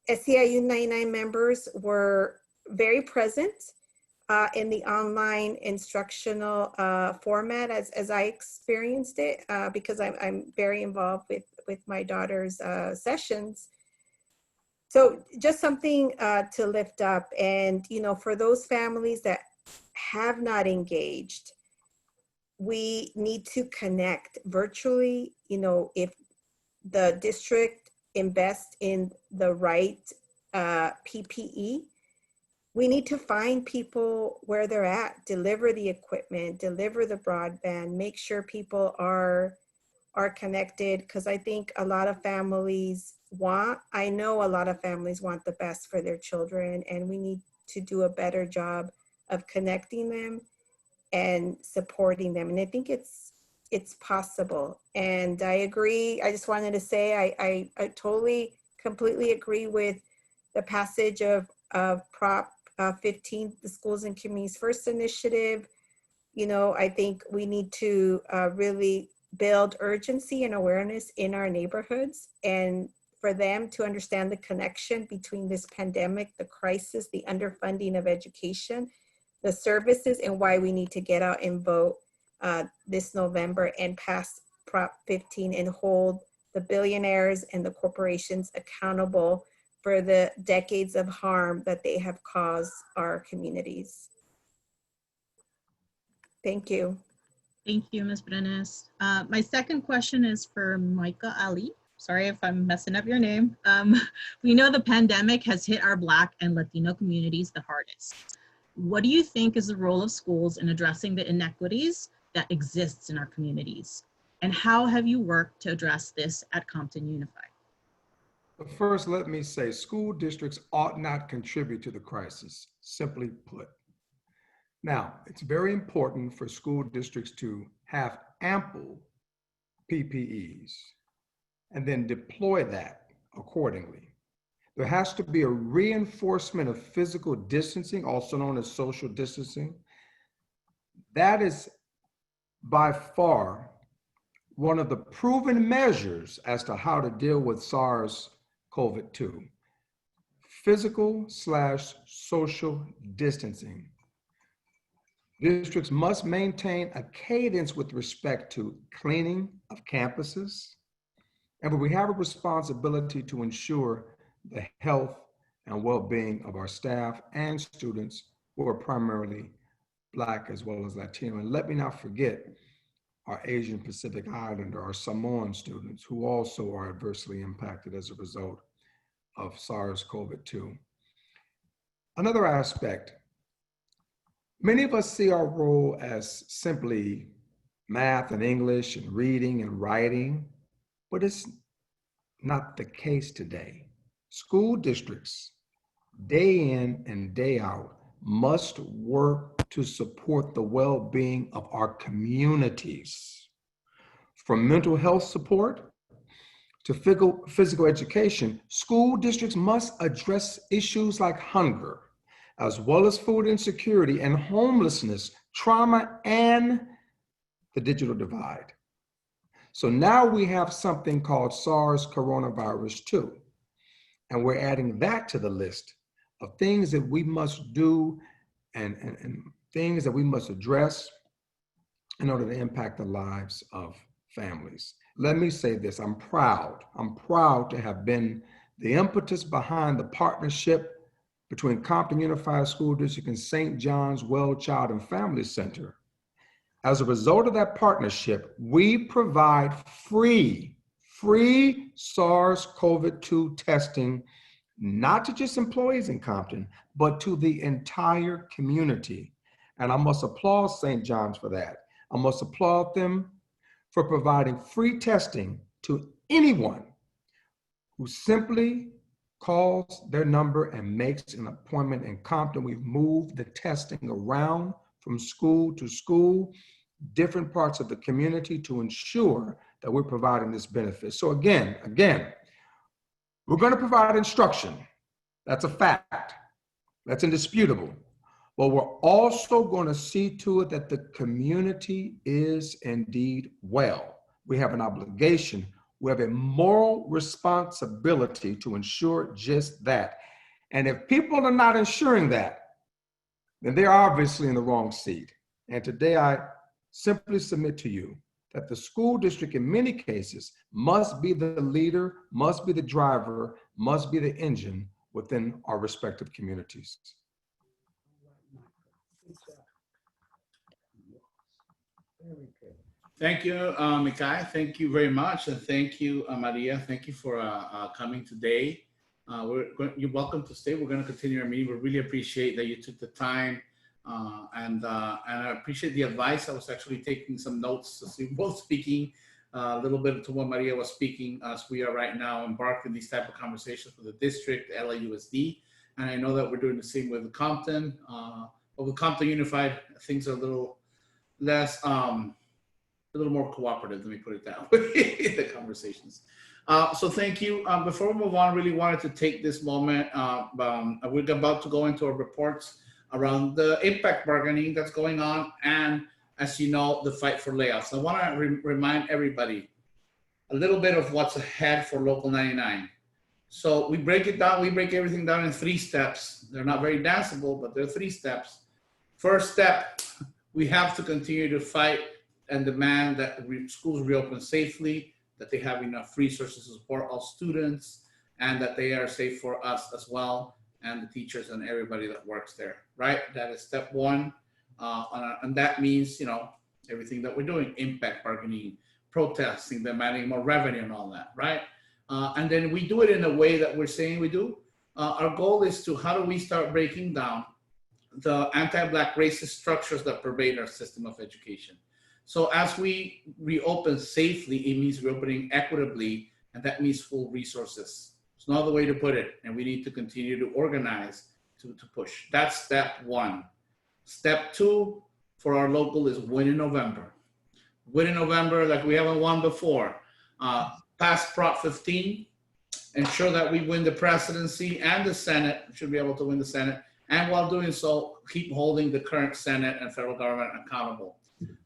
SEIU 99 members were very present in the online instructional format as I experienced it, because I'm very involved with my daughter's sessions. So just something to lift up. And, you know, for those families that have not engaged, we need to connect virtually. You know, if the district invests in the right PPE, we need to find people where they're at, deliver the equipment, deliver the broadband, make sure people are connected, because I think a lot of families I know a lot of families want the best for their children, and we need to do a better job of connecting them and supporting them. And I think it's possible. And I agree. I just wanted to say I totally, completely agree with the passage of Prop 15, the Schools and Communities First initiative. You know, I think we need to really build urgency and awareness in our neighborhoods, and for them to understand the connection between this pandemic, the crisis, the underfunding of education, the services, and why we need to get out and vote this November and pass Prop 15 and hold the billionaires and the corporations accountable for the decades of harm that they have caused our communities. Thank you. Thank you, Ms. Brenes. My second question is for Mikhail Lee. Sorry if I'm messing up your name. We know the pandemic has hit our Black and Latino communities the hardest. What do you think is the role of schools in addressing the inequities that exists in our communities? And how have you worked to address this at Compton Unifier? First, let me say school districts ought not contribute to the crisis, simply put. Now, it's very important for school districts to have ample PPEs and then deploy that accordingly. There has to be a reinforcement of physical distancing, also known as social distancing. That is by far one of the proven measures as to how to deal with SARS-CoV-2. Physical/social distancing. Districts must maintain a cadence with respect to cleaning of campuses, and we have a responsibility to ensure the health and well-being of our staff and students who are primarily Black as well as Latino. And let me not forget our Asian Pacific Islander, our Samoan students, who also are adversely impacted as a result of SARS-CoV-2. Another aspect, many of us see our role as simply math and English and reading and writing, but it's not the case today. School districts, day in and day out, must work to support the well-being of our communities. From mental health support to physical education, school districts must address issues like hunger, as well as food insecurity and homelessness trauma, and the digital divide. So now we have something called SARS coronavirus 2, and we're adding that to the list of things that we must do and things that we must address in order to impact the lives of families. Let me say this, I'm proud to have been the impetus behind the partnership between Compton Unified School District and St. John's Well Child and Family Center. As a result of that partnership, we provide free SARS-CoV-2 testing, not to just employees in Compton, but to the entire community. And I must applaud St. John's for that. I must applaud them for providing free testing to anyone who simply calls their number and makes an appointment in Compton. We've moved the testing around from school to school, different parts of the community to ensure that we're providing this benefit. So again, we're going to provide instruction. That's a fact. That's indisputable. But we're also going to see to it that the community is indeed well. We have an obligation. We have a moral responsibility to ensure just that. And if people are not ensuring that, then they're obviously in the wrong seat. And today I simply submit to you that the school district in many cases must be the leader, must be the driver, must be the engine within our respective communities. Thank you, Mikhail. Thank you very much. And thank you, Maria. Thank you for coming today. You're welcome to stay. We're going to continue our meeting. We really appreciate that you took the time. And I appreciate the advice. I was actually taking some notes as we were both speaking a little bit to what Maria was speaking, as we are right now embarked in these type of conversations with the district, LAUSD. And I know that we're doing the same with Compton. But with Compton Unified, things are a little less, a little more cooperative, let me put it that way, the conversations. So thank you. Before we move on, I really wanted to take this moment. We're about to go into our reports around the impact bargaining that's going on, and as you know, the fight for layoffs. I want to remind everybody a little bit of what's ahead for Local 99. So we break it down, we break everything down in 3 steps. They're not very danceable, but they're 3 steps. First step, we have to continue to fight and demand that schools reopen safely, that they have enough resources to support all students, and that they are safe for us as well, and the teachers and everybody that works there, right? That is step 1. And that means, you know, everything that we're doing, impact bargaining, protesting, demanding more revenue and all that, right? And then we do it in a way that we're saying we do. Our goal is to, how do we start breaking down the anti-Black racist structures that pervade our system of education? So as we reopen safely, it means reopening equitably, and that means full resources. It's no other way to put it, and we need to continue to organize to push. That's step 1. Step 2 for our local is win in November. Win in November like we haven't won before. Pass Prop 15, ensure that we win the presidency and the Senate, we should be able to win the Senate, and while doing so, keep holding the current Senate and federal government accountable,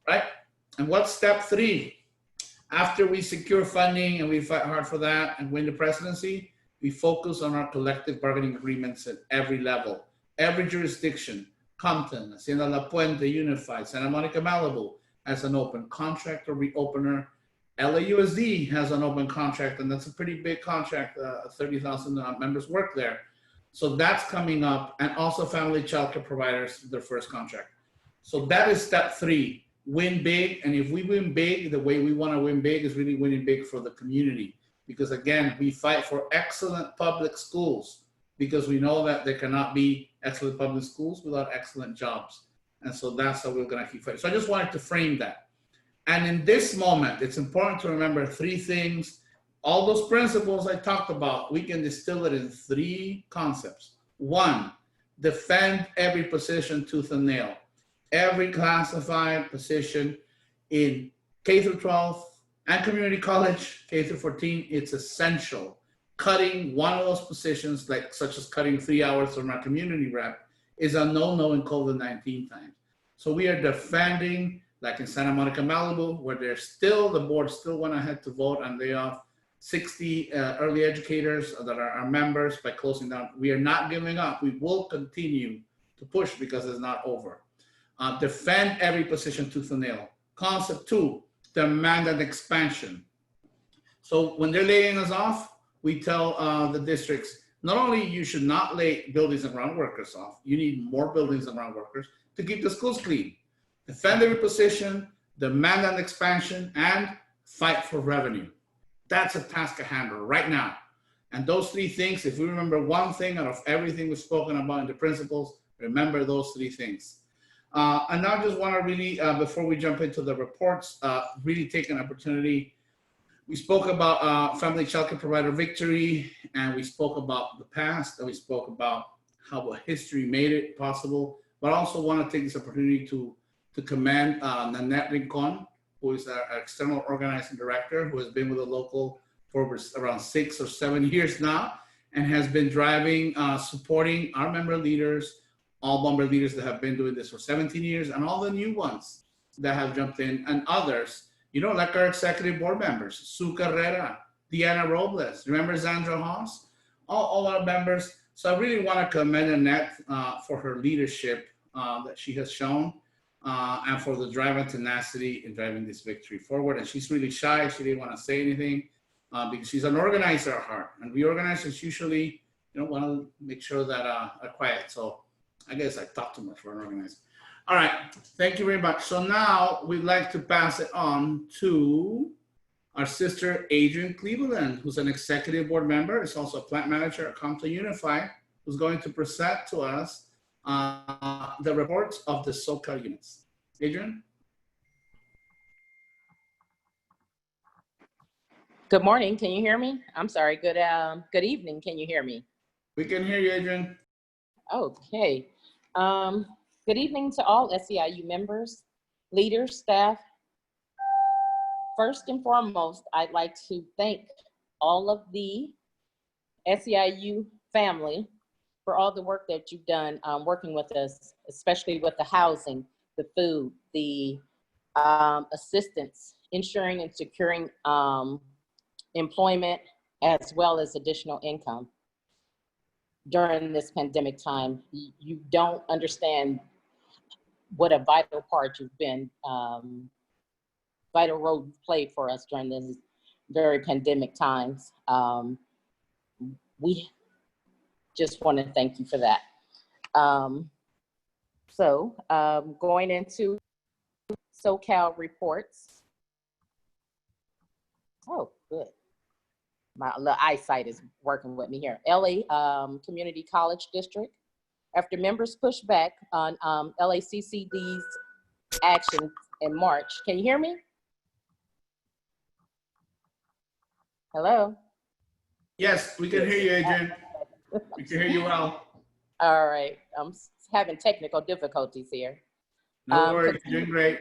right? And what's step 3? After we secure funding and we fight hard for that and win the presidency, we focus on our collective bargaining agreements at every level, every jurisdiction. Compton, Hacienda La Puente, Unified, Santa Monica, Malibu has an open contract or reopener. LAUSD has an open contract, and that's a pretty big contract. 30,000 members work there. So that's coming up, and also family childcare providers, their first contract. So that is step 3, win big. And if we win big, the way we want to win big is really winning big for the community. Because again, we fight for excellent public schools, because we know that there cannot be excellent public schools without excellent jobs. And so that's how we're going to keep fighting. So I just wanted to frame that. And in this moment, it's important to remember 3 things. All those principles I talked about, we can distill it in 3 concepts. 1, defend every position tooth and nail. Every classified position in K through 12 and community college, K through 14, it's essential. Cutting one of those positions, like such as cutting 3 hours from our community rep, is a no-no in COVID-19 times. So we are defending, like in Santa Monica, Malibu, where the board still went ahead to vote and lay off 60 early educators that are our members by closing down. We are not giving up. We will continue to push because it's not over. Defend every position tooth and nail. Concept 2, demand an expansion. So when they're laying us off, we tell the districts, not only you should not lay buildings and ground workers off, you need more buildings and ground workers to keep the schools clean. Defend every position, demand an expansion, and fight for revenue. That's a task at hand right now. And those 3 things, if we remember one thing out of everything we've spoken about in the principles, remember those 3 things. And now I just want to really, before we jump into the reports, really take an opportunity. We spoke about family childcare provider victory, and we spoke about the past, and we spoke about how history made it possible. But I also want to take this opportunity to commend Nanette Rincon, who is our external organizing director, who has been with the local for around 6 or 7 years now, and has been driving, supporting our member leaders, all member leaders that have been doing this for 17 years, and all the new ones that have jumped in, and others, you know, like our executive board members, Sue Carrera, Deanna Robles, remember Zandra Haas, all our members. So I really want to commend Annette for her leadership that she has shown, and for the drive and tenacity in driving this victory forward. And she's really shy. She didn't want to say anything because she's an organizer at heart. And we organizers usually, you know, want to make sure that are quiet. So I guess I talk too much for an organizer. All right, thank you very much. So now we'd like to pass it on to our sister, Adrienne Cleveland, who's an executive board member, is also a plant manager at Compton Unifier, who's going to present to us the reports of the SoCal units. Adrienne? Good morning, can you hear me? I'm sorry, good evening, can you hear me? We can hear you, Adrienne. Okay. Good evening to all SEIU members, leaders, staff. First and foremost, I'd like to thank all of the SEIU family for all the work that you've done working with us, especially with the housing, the food, the assistance, ensuring and securing employment, as well as additional income during this pandemic time. You don't understand what a vital part you've been, vital role you've played for us during this very pandemic times. We just want to thank you for that. Going into SoCal reports. Oh, good. My little eyesight is working with me here. LA Community College District. After members pushed back on LACCD's action in March. Can you hear me? Hello? Yes, we can hear you, Adrienne. We can hear you well. All right, I'm having technical difficulties here. No worries, you're doing great.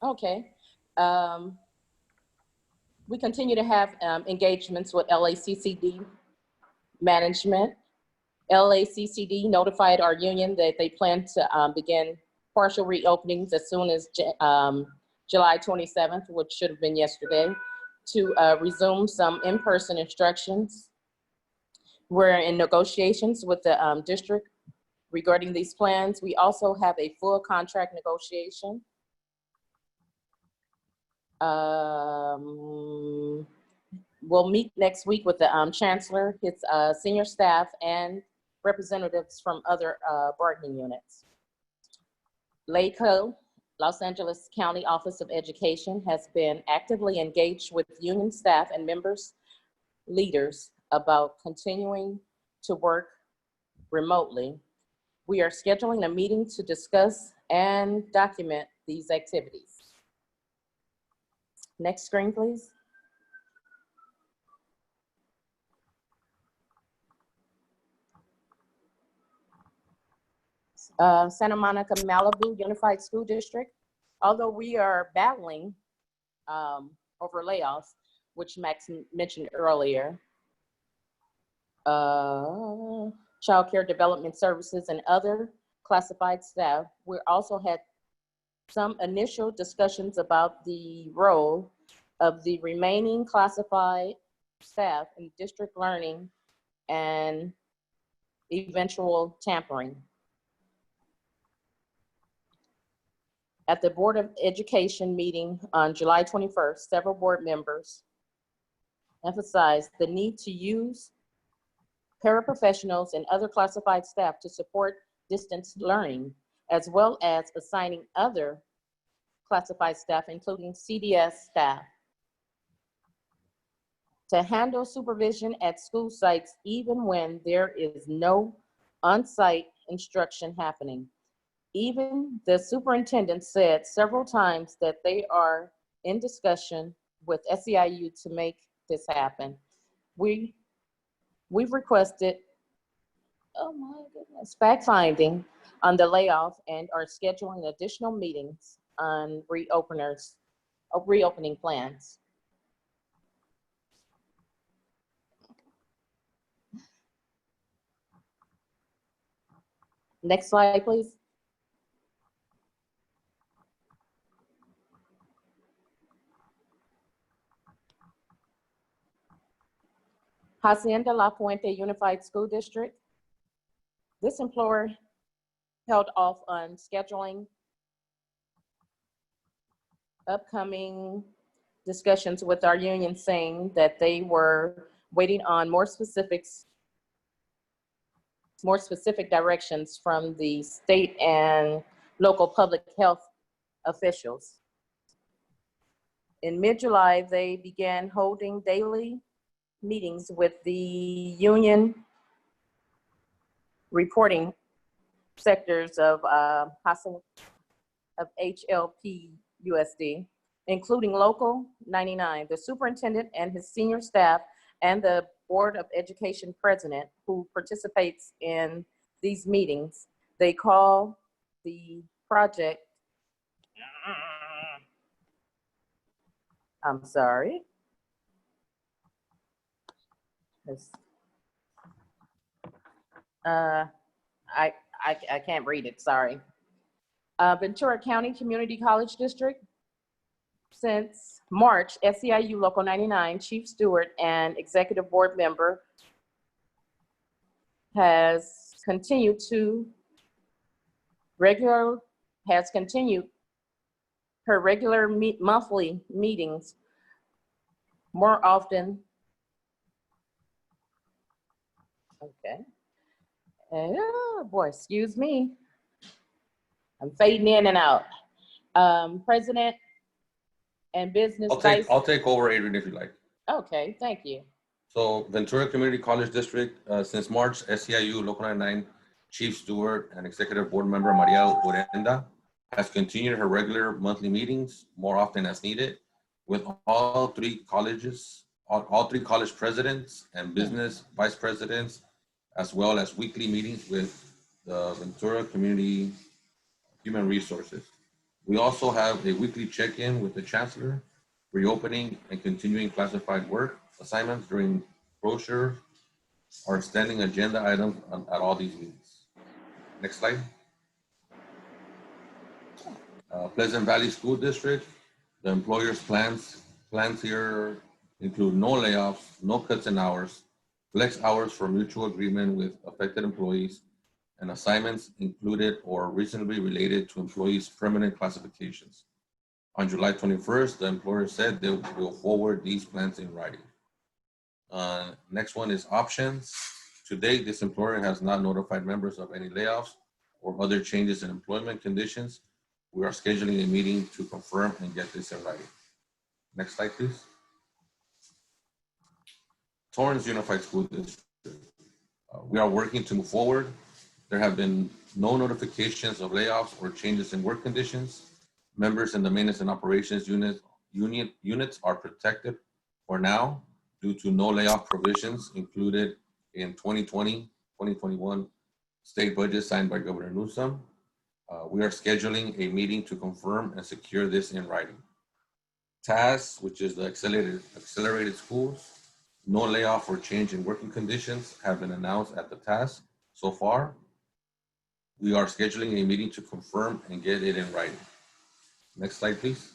Okay. We continue to have engagements with LACCD management. LACCD notified our union that they plan to begin partial reopenings as soon as July 27th, which should have been yesterday, to resume some in-person instructions. We're in negotiations with the district regarding these plans. We also have a full contract negotiation. We'll meet next week with the chancellor, his senior staff, and representatives from other bargaining units. LACO, Los Angeles County Office of Education, has been actively engaged with union staff and members, leaders, about continuing to work remotely. We are scheduling a meeting to discuss and document these activities. Next screen, please. Santa Monica Malibu Unified School District. Although we are battling over layoffs, which Max mentioned earlier, child care development services and other classified staff, we also had some initial discussions about the role of the remaining classified staff in district learning and eventual tampering. At the Board of Education meeting on July 21st, several board members emphasized the need to use paraprofessionals and other classified staff to support distance learning, as well as assigning other classified staff, including CDS staff, to handle supervision at school sites even when there is no on-site instruction happening. Even the superintendent said several times that they are in discussion with SEIU to make this happen. We've requested, oh my goodness, fact-finding on the layoff and are scheduling additional meetings on reopening plans. Next slide, please. Hacienda La Puente Unified School District. This employer held off on scheduling upcoming discussions with our union, saying that they were waiting on more specific directions from the state and local public health officials. In mid-July, they began holding daily meetings with the union reporting sectors of HLP USD, including Local 99, the superintendent and his senior staff, and the Board of Education president who participates in these meetings. They call the project, I'm sorry. I can't read it, sorry. Ventura County Community College District. Since March, SEIU Local 99 Chief Steward and Executive Board Member has continued her regular monthly meetings more often. Okay. Oh boy, excuse me. I'm fading in and out. President and business vice. I'll take over, Adrian, if you like. Okay, thank you. So Ventura Community College District, since March, SEIU Local 99 Chief Steward and Executive Board Member Mikhail Lee has continued her regular monthly meetings more often as needed with all three college presidents and business vice presidents, as well as weekly meetings with the Ventura Community Human Resources. We also have a weekly check-in with the Chancellor, reopening and continuing classified work assignments during brochure or standing agenda items at all these meetings. Next slide. Pleasant Valley School District, the employer's plans here include no layoffs, no cuts in hours, flex hours for mutual agreement with affected employees, and assignments included or reasonably related to employees' permanent classifications. On July 21st, the employer said they will forward these plans in writing. Next one is options. To date, this employer has not notified members of any layoffs or other changes in employment conditions. We are scheduling a meeting to confirm and get this in writing. Next slide, please. Torrance Unified School District. We are working to move forward. There have been no notifications of layoffs or changes in work conditions. Members in the maintenance and operations units are protected for now due to no layoff provisions included in 2020-2021 state budget signed by Governor Newsom. We are scheduling a meeting to confirm and secure this in writing. TAS, which is the accelerated schools, no layoff or change in working conditions have been announced at the TAS so far. We are scheduling a meeting to confirm and get it in writing. Next slide, please.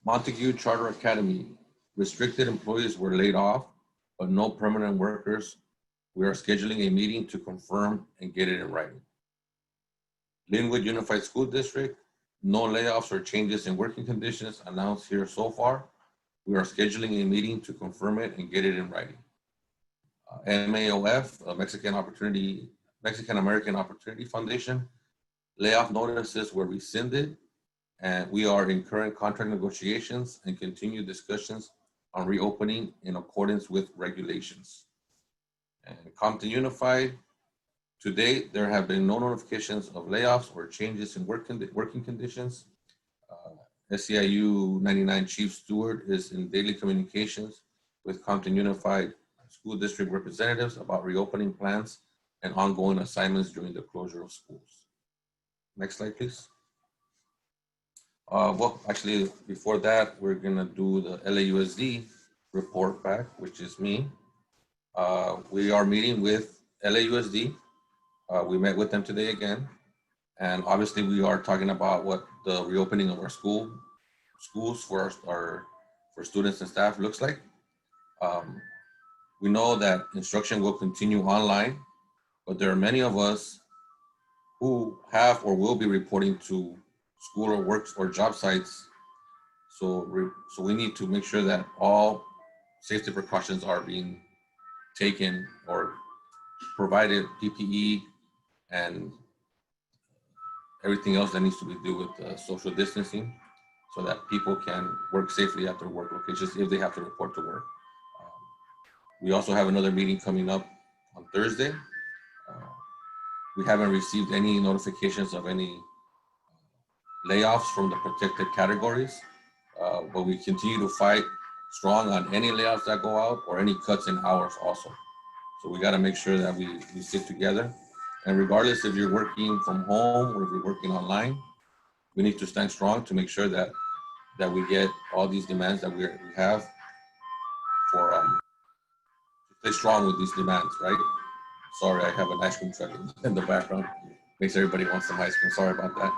Montague Charter Academy. Restricted employees were laid off, but no permanent workers. We are scheduling a meeting to confirm and get it in writing. Linwood Unified School District. No layoffs or changes in working conditions announced here so far. We are scheduling a meeting to confirm it and get it in writing. MAOF, Mexican American Opportunity Foundation. Layoff notices were rescinded, and we are in current contract negotiations and continue discussions on reopening in accordance with regulations. And Compton Unified, to date, there have been no notifications of layoffs or changes in working conditions. SEIU 99 Chief Steward is in daily communications with Compton Unified School District representatives about reopening plans and ongoing assignments during the closure of schools. Next slide, please. Well, actually, before that, we're gonna do the LAUSD report back, which is me. We are meeting with LAUSD. We met with them today again. And obviously we are talking about what the reopening of our schools for students and staff looks like. We know that instruction will continue online, but there are many of us who have or will be reporting to school or works or job sites. So we need to make sure that all safety precautions are being taken or provided, PPE and everything else that needs to be done with social distancing, so that people can work safely at their work locations if they have to report to work. We also have another meeting coming up on Thursday. We haven't received any notifications of any layoffs from the protected categories, but we continue to fight strong on any layoffs that go out or any cuts in hours also. So we got to make sure that we stick together. And regardless if you're working from home or if you're working online, we need to stand strong to make sure that we get all these demands that we have for stay strong with these demands, right? Sorry, I have an ice cream truck in the background. Makes everybody want some ice cream. Sorry about that.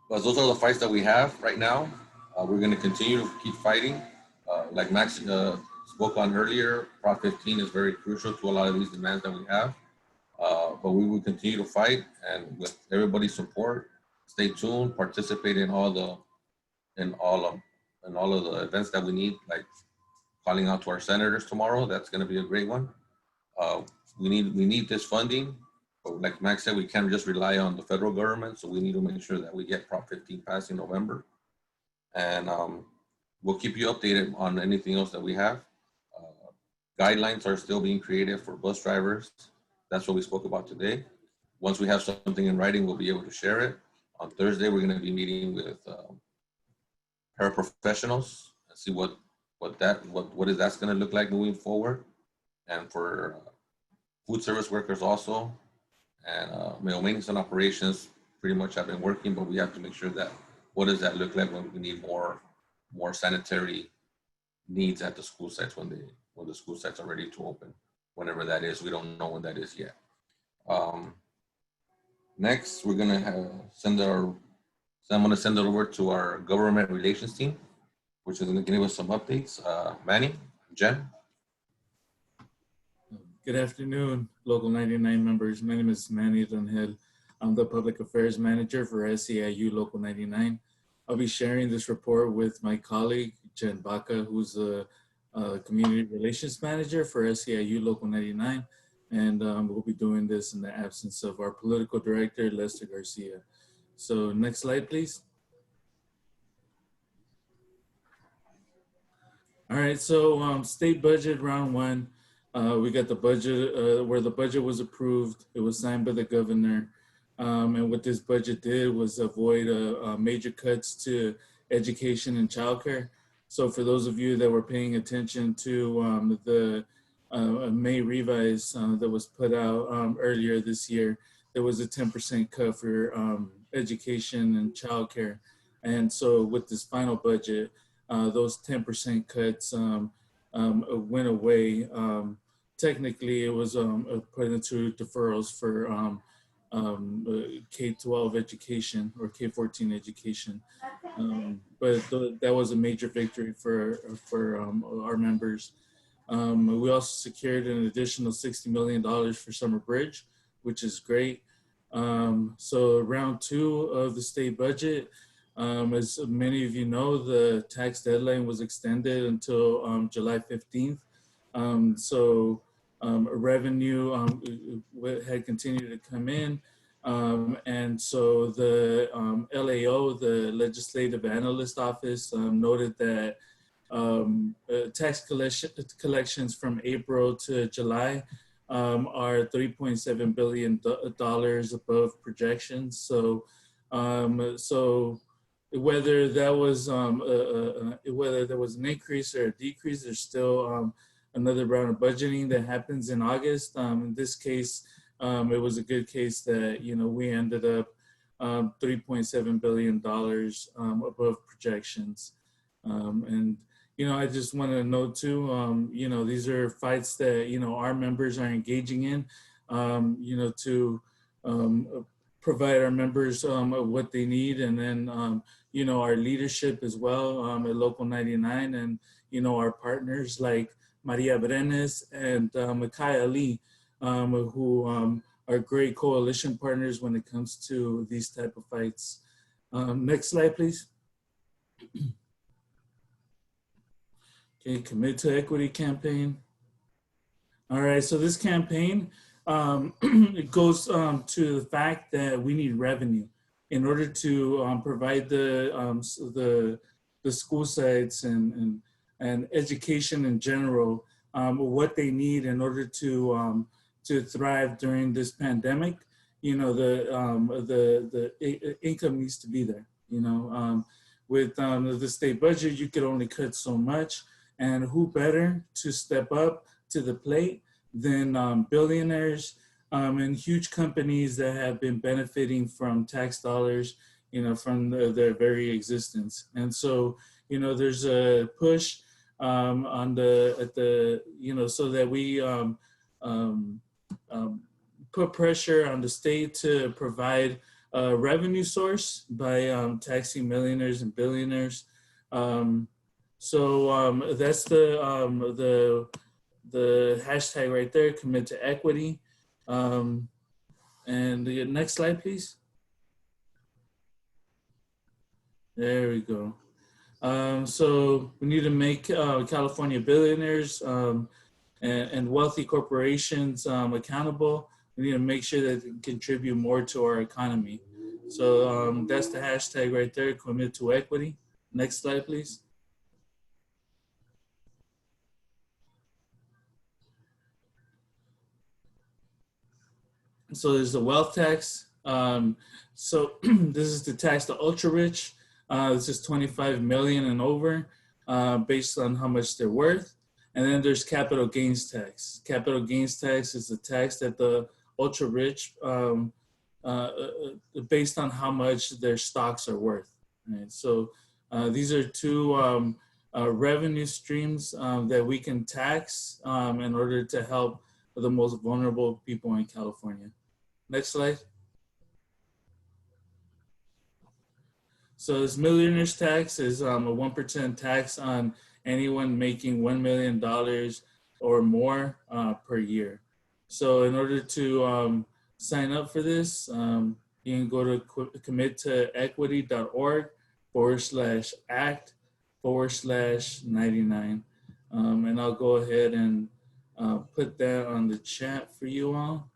But those are the fights that we have right now. We're going to continue to keep fighting. Like Max spoke on earlier, Prop 15 is very crucial to a lot of these demands that we have. But we will continue to fight, and with everybody's support, stay tuned, participate in all of the events that we need, like calling out to our senators tomorrow. That's going to be a great one. We need this funding, but like Max said, we can't just rely on the federal government. So we need to make sure that we get Prop 15 passed in November, and we'll keep you updated on anything else that we have. Guidelines are still being created for bus drivers. That's what we spoke about today. Once we have something in writing, we'll be able to share it. On Thursday, we're going to be meeting with paraprofessionals and see what is that's going to look like moving forward. And for food service workers also, and maintenance and operations pretty much have been working, but we have to make sure that what does that look like when we need more sanitary needs at the school sites when the school sites are ready to open, whenever that is. We don't know when that is yet. Next, we're gonna I'm gonna send it over to our government relations team, which is gonna give us some updates. Manny, Jen. Good afternoon, Local 99 members. My name is Manny Rangel. I'm the Public Affairs Manager for SEIU Local 99. I'll be sharing this report with my colleague, Jen Baca, who's the Community Relations Manager for SEIU Local 99. And we'll be doing this in the absence of our Political Director, Lester Garcia. So next slide, please. All right, so state budget round one. We got the budget where the budget was approved. It was signed by the governor. And what this budget did was avoid major cuts to education and childcare. So for those of you that were paying attention to the May revise that was put out earlier this year, there was a 10% cut for education and childcare. And so with this final budget, those 10% cuts went away. Technically, it was put into deferrals for K-12 education or K-14 education. But that was a major victory for our members. We also secured an additional $60 million for Summer Bridge, which is great. So round 2 of the state budget, as many of you know, the tax deadline was extended until July 15th. So revenue had continued to come in. And so the LAO, the Legislative Analyst Office, noted that tax collections from April to July are $3.7 billion above projections. So, so whether that was whether there was an increase or a decrease, there's still another round of budgeting that happens in August. In this case, it was a good case that, you know, we ended up $3.7 billion above projections. And, you know, I just want to note too, you know, these are fights that, you know, our members are engaging in, you know, to provide our members what they need. And then, you know, our leadership as well at Local 99 and, you know, our partners like Maria Brenes and Mikhail Lee, who are great coalition partners when it comes to these type of fights. Next slide, please. Okay, Commit to Equity campaign. All right, so this campaign, it goes to the fact that we need revenue in order to provide the school sites and education in general what they need in order to thrive during this pandemic. You know, the income needs to be there. You know, with the state budget, you could only cut so much, and who better to step up to the plate than billionaires and huge companies that have been benefiting from tax dollars, you know, from their very existence. And so, you know, there's a push on the you know, so that we put pressure on the state to provide a revenue source by taxing millionaires and billionaires. So that's the hashtag right there, Commit to Equity. And the next slide, please. There we go. So we need to make California billionaires and wealthy corporations accountable. We need to make sure that they contribute more to our economy. So that's the hashtag right there, Commit to Equity. Next slide, please. So there's the wealth tax. So this is to tax the ultra rich. This is 25 million and over based on how much they're worth. And then there's capital gains tax. Capital gains tax is the tax that the ultra rich based on how much their stocks are worth. Right? So these are two revenue streams that we can tax in order to help the most vulnerable people in California. Next slide. So this millionaire's tax is a 1% tax on anyone making $1 million or more per year. So in order to sign up for this, you can go to committoequity.org/act/99. And I'll go ahead and put that on the chat for you all.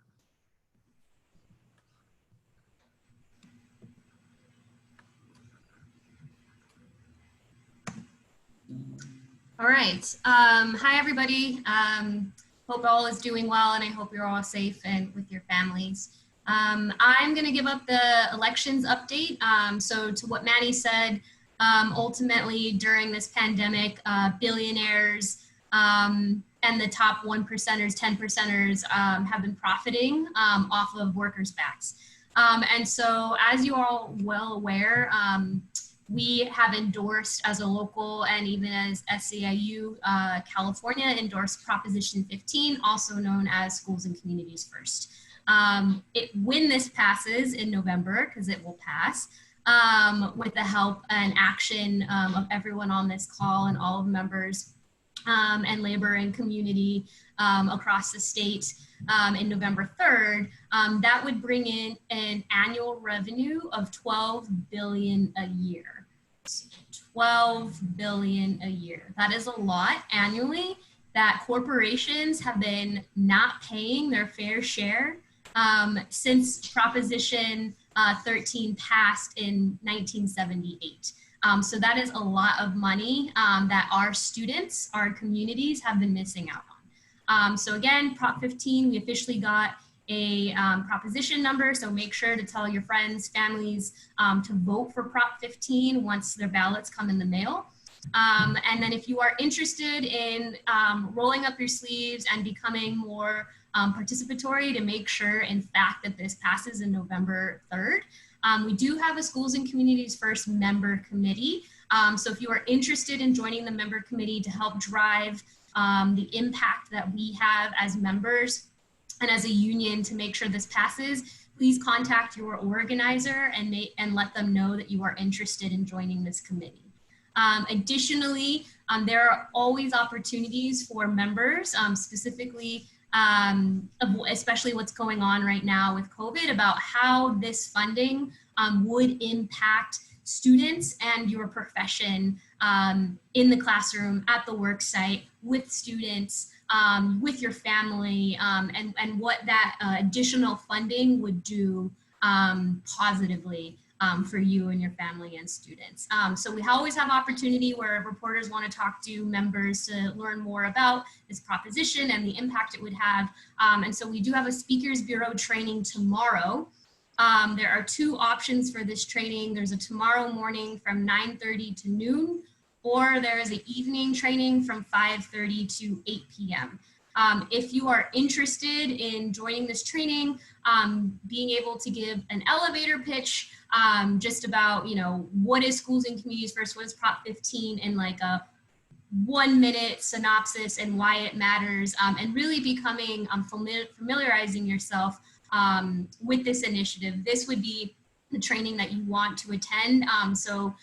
All right. Hi, everybody. Hope all is doing well, and I hope you're all safe and with your families. I'm going to give up the elections update. So to what Manny said, ultimately during this pandemic, billionaires and the top 1%ers, 10%ers have been profiting off of workers' backs. And so as you are all well aware, we have endorsed as a local and even as SEIU California endorsed Proposition 15, also known as Schools and Communities First. When this passes in November, because it will pass, with the help and action of everyone on this call and all of the members and labor and community across the state in November 3rd, that would bring in an annual revenue of $12 billion a year. $12 billion a year. That is a lot annually that corporations have been not paying their fair share since Proposition 13 passed in 1978. So that is a lot of money that our students, our communities have been missing out on. So again, Prop 15, we officially got a proposition number, so make sure to tell your friends, families to vote for Prop 15 once their ballots come in the mail. And then if you are interested in rolling up your sleeves and becoming more participatory to make sure, in fact, that this passes in November 3rd, we do have a Schools and Communities First member committee. So if you are interested in joining the member committee to help drive the impact that we have as members and as a union to make sure this passes, please contact your organizer and let them know that you are interested in joining this committee. Additionally, there are always opportunities for members, specifically, especially what's going on right now with COVID, about how this funding would impact students and your profession in the classroom, at the work site, with students, with your family, and what that additional funding would do positively for you and your family and students. So we always have opportunity where reporters want to talk to members to learn more about this proposition and the impact it would have. And so we do have a Speakers Bureau training tomorrow. There are two options for this training. There's a tomorrow morning from 9:30 to noon, or there is an evening training from 5:30 to 8 p.m. If you are interested in joining this training, being able to give an elevator pitch just about, what is Schools and Communities First, what is Prop 15 in like a 1-minute synopsis and why it matters, and really becoming familiarizing yourself with this initiative. This would be the training that you want to attend. So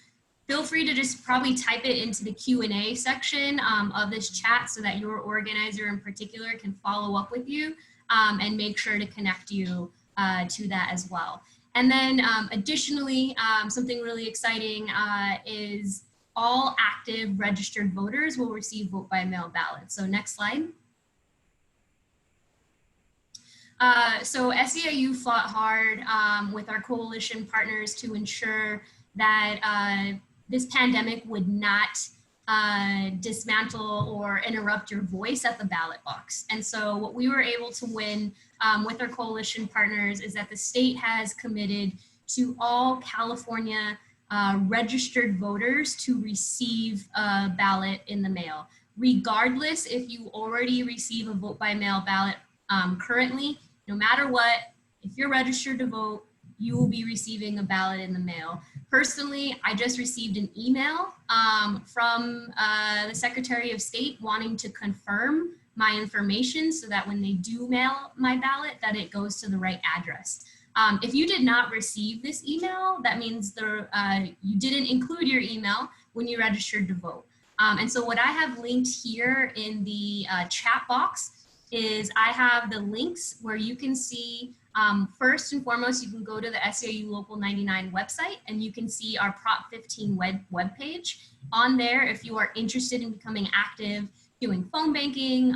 feel free to just probably type it into the Q&A section of this chat so that your organizer in particular can follow up with you and make sure to connect you to that as well. And then additionally, something really exciting is all active registered voters will receive vote by mail ballots. So next slide. So SEIU fought hard with our coalition partners to ensure that this pandemic would not dismantle or interrupt your voice at the ballot box. And so what we were able to win with our coalition partners is that the state has committed to all California registered voters to receive a ballot in the mail. Regardless if you already receive a vote by mail ballot currently, no matter what, if you're registered to vote, you will be receiving a ballot in the mail. Personally, I just received an email from the Secretary of State wanting to confirm my information so that when they do mail my ballot, that it goes to the right address. If you did not receive this email, that means you didn't include your email when you registered to vote. And so what I have linked here in the chat box is I have the links where you can see, first and foremost, you can go to the SEIU Local 99 website and you can see our Prop 15 webpage. On there, if you are interested in becoming active, doing phone banking,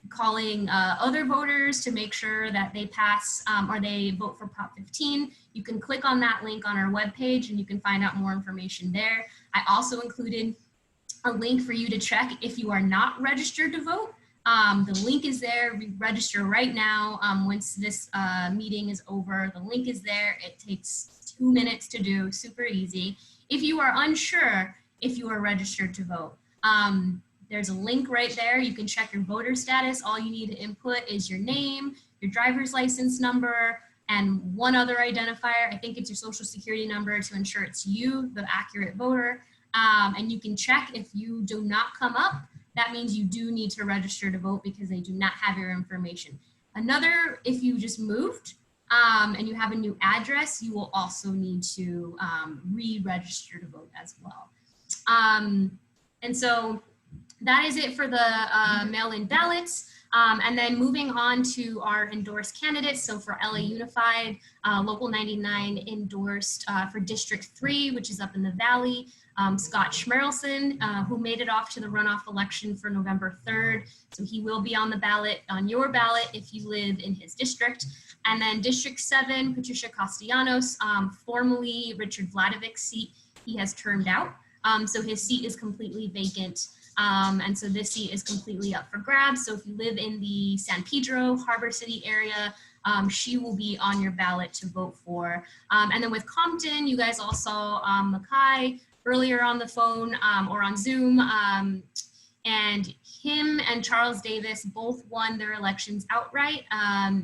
calling other voters to make sure that they pass or they vote for Prop 15, you can click on that link on our webpage and you can find out more information there. I also included a link for you to check if you are not registered to vote. The link is there. Register right now. Once this meeting is over, the link is there. It takes 2 minutes to do, super easy. If you are unsure if you are registered to vote, there's a link right there. You can check your voter status. All you need to input is your name, your driver's license number, and one other identifier. I think it's your social security number to ensure it's you, the accurate voter. And you can check if you do not come up. That means you do need to register to vote because they do not have your information. If you just moved and you have a new address, you will also need to re-register to vote as well. And so that is it for the mail-in ballots. And then moving on to our endorsed candidates. So for LA Unified, Local 99 endorsed for District 3, which is up in the Valley, Scott Schmerelson, who made it off to the runoff election for November 3rd. So he will be on the ballot, on your ballot, if you live in his district. And then District 7, Patricia Castellanos, formerly Richard Vladovic's seat, he has termed out. So his seat is completely vacant. And so this seat is completely up for grabs. So if you live in the San Pedro, Harbor City area, she will be on your ballot to vote for. And then with Compton, you guys all saw Mikhail earlier on the phone or on Zoom. And him and Charles Davis both won their elections outright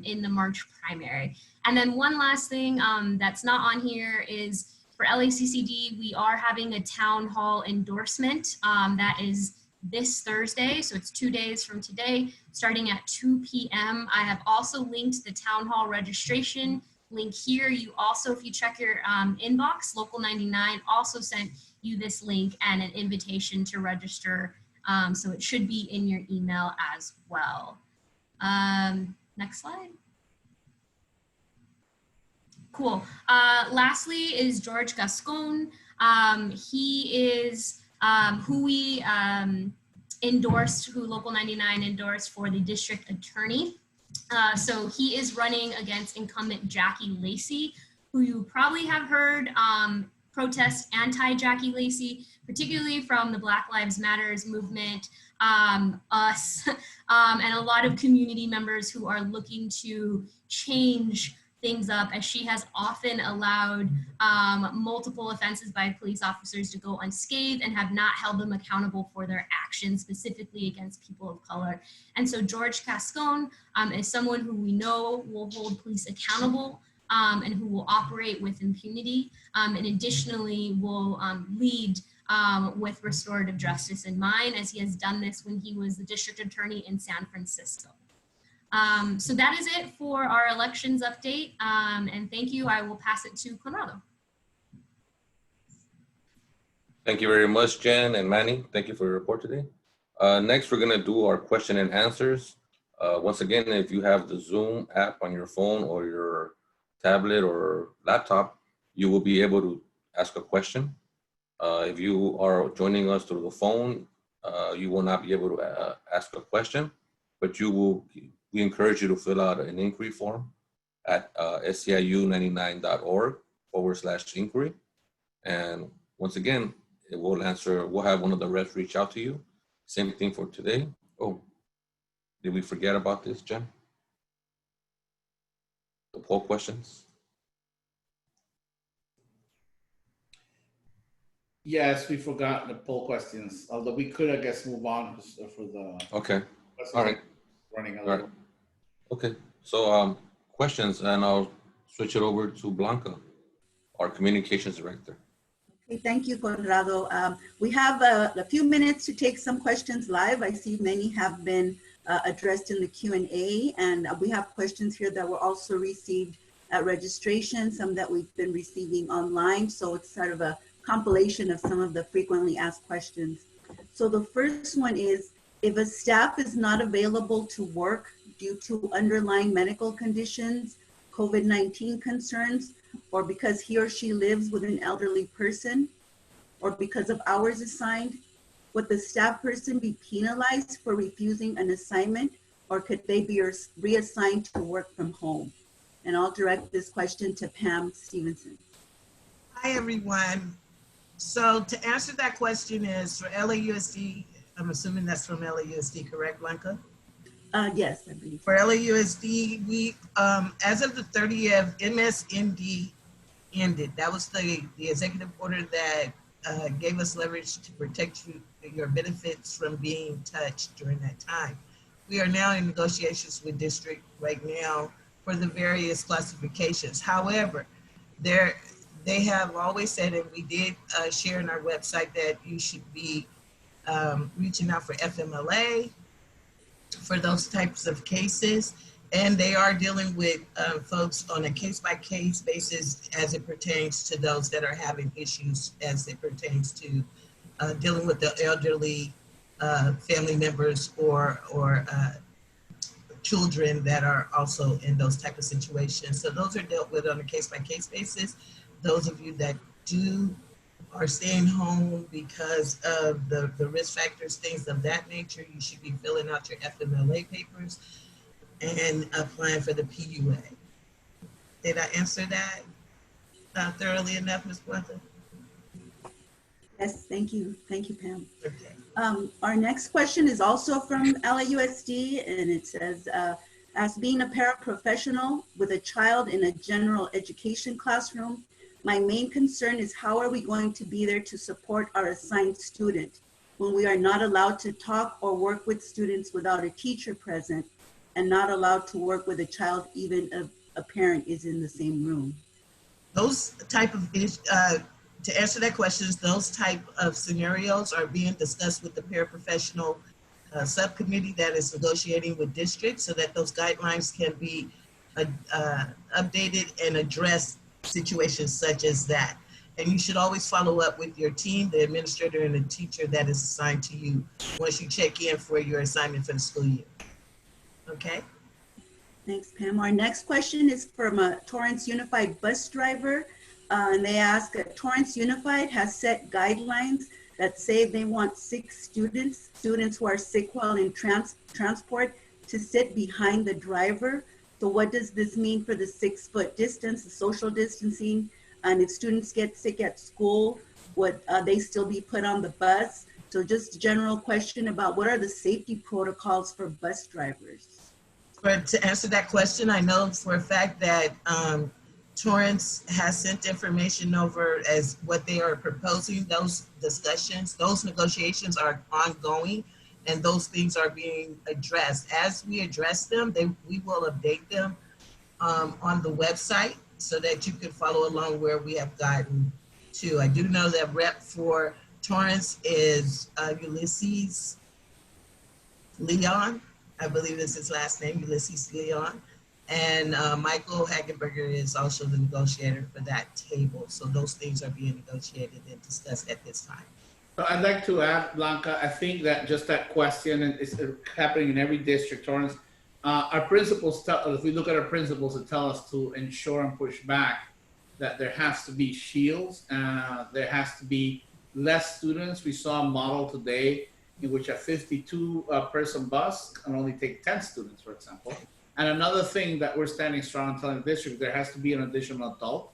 in the March primary. And then one last thing that's not on here is for LACCD, we are having a town hall endorsement that is this Thursday. So it's 2 days from today, starting at 2 p.m. I have also linked the town hall registration link here. You also, if you check your inbox, Local 99 also sent you this link and an invitation to register. So it should be in your email as well. Next slide. Cool. Lastly is George Gascon. He is who we endorsed, who Local 99 endorsed for the district attorney. So he is running against incumbent Jackie Lacey, who you probably have heard protest anti-Jackie Lacey, particularly from the Black Lives Matters movement, us, and a lot of community members who are looking to change things up, as she has often allowed multiple offenses by police officers to go unscathed and have not held them accountable for their actions, specifically against people of color. And so George Gascon is someone who we know will hold police accountable and who will operate with impunity, and additionally will lead with restorative justice in mind, as he has done this when he was the district attorney in San Francisco. So that is it for our elections update, and thank you. I will pass it to Conrado. Thank you very much, Jen and Manny. Thank you for your report today. Next, we're gonna do our question and answers. Once again, if you have the Zoom app on your phone or your tablet or laptop, you will be able to ask a question. If you are joining us through the phone, you will not be able to ask a question, but we encourage you to fill out an inquiry form at SEIU99.org/inquiry. And once again, we'll have one of the reps reach out to you. Same thing for today. Oh, did we forget about this, Jen? The poll questions? Yes, we forgot the poll questions, although we could, I guess, move on for the. Okay, all right. Running a All little. right. Okay, so questions, and I'll switch it over to Blanca, our communications director. Okay, thank you, Conrado. We have a few minutes to take some questions live. I see many have been addressed in the Q&A, and we have questions here that were also received at registration, some that we've been receiving online. So it's sort of a compilation of some of the frequently asked questions. So the first one is, if a staff is not available to work due to underlying medical conditions, COVID-19 concerns, or because he or she lives with an elderly person, or because of hours assigned, would the staff person be penalized for refusing an assignment, or could they be reassigned to work from home? And I'll direct this question to Pam Stevenson. Hi, everyone. So to answer that question is for LAUSD, I'm assuming that's from LAUSD, correct, Blanca? Yes, I believe. For LAUSD, we, as of the 30th, MSMD ended. That was the executive order that gave us leverage to protect your benefits from being touched during that time. We are now in negotiations with district right now for the various classifications. However, they have always said, and we did share in our website, that you should be reaching out for FMLA for those types of cases. And they are dealing with folks on a case-by-case basis as it pertains to those that are having issues as it pertains to dealing with the elderly family members or children that are also in those type of situations. So those are dealt with on a case-by-case basis. Those of you that are staying home because of the risk factors, things of that nature, you should be filling out your FMLA papers and applying for the PUA. Did I answer that thoroughly enough, Ms. Puente? Yes, thank you. Thank you, Pam. Okay. Our next question is also from LAUSD, and it says, as being a paraprofessional with a child in a general education classroom, my main concern is how are we going to be there to support our assigned student when we are not allowed to talk or work with students without a teacher present and not allowed to work with a child even if a parent is in the same room? Those type of to answer that question, those type of scenarios are being discussed with the paraprofessional subcommittee that is negotiating with districts so that those guidelines can be updated and address situations such as that. And you should always follow up with your team, the administrator and the teacher that is assigned to you once you check in for your assignment for the school year. Okay? Thanks, Pam. Our next question is from a Torrance Unified bus driver. And they ask, Torrance Unified has set guidelines that say they want 6 students who are sick while in transport, to sit behind the driver. So what does this mean for the 6-foot distance, the social distancing? And if students get sick at school, would they still be put on the bus? So just general question about what are the safety protocols for bus drivers? To answer that question, I know for a fact that Torrance has sent information over as what they are proposing. Those discussions, those negotiations are ongoing, and those things are being addressed. As we address them, we will update them on the website so that you can follow along where we have gotten to. I do know that rep for Torrance is Ulysses Leon. I believe is his last name, Ulysses Leon. And Michael Hagenberger is also the negotiator for that table. So those things are being negotiated and discussed at this time. So I'd like to add, Blanca, I think that just that question is happening in every district, Torrance. Our principals, if we look at our principals, that tell us to ensure and push back that there has to be shields, there has to be less students. We saw a model today in which a 52-person bus can only take 10 students, for example. And another thing that we're standing strong on telling the district, there has to be an additional adult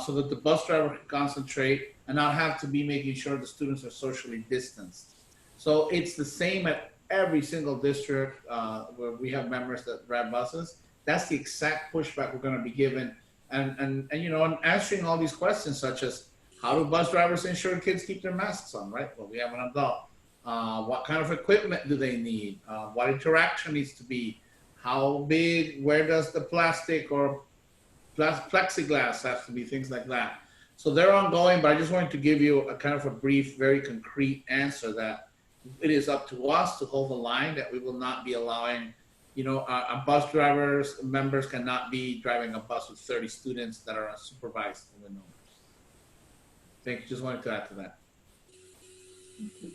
so that the bus driver can concentrate and not have to be making sure the students are socially distanced. So it's the same at every single district where we have members that drive buses. That's the exact pushback we're going to be given. And you know, and answering all these questions such as, how do bus drivers ensure kids keep their masks on, right? Well, we have an adult. What kind of equipment do they need? What interaction needs to be? How big, where does the plastic or plexiglass have to be, things like that. So they're ongoing, but I just wanted to give you a kind of a brief, very concrete answer that it is up to us to hold the line, that we will not be allowing, you know, a bus drivers, members cannot be driving a bus with 30 students that are unsupervised in the numbers. Thank you, just wanted to add to that.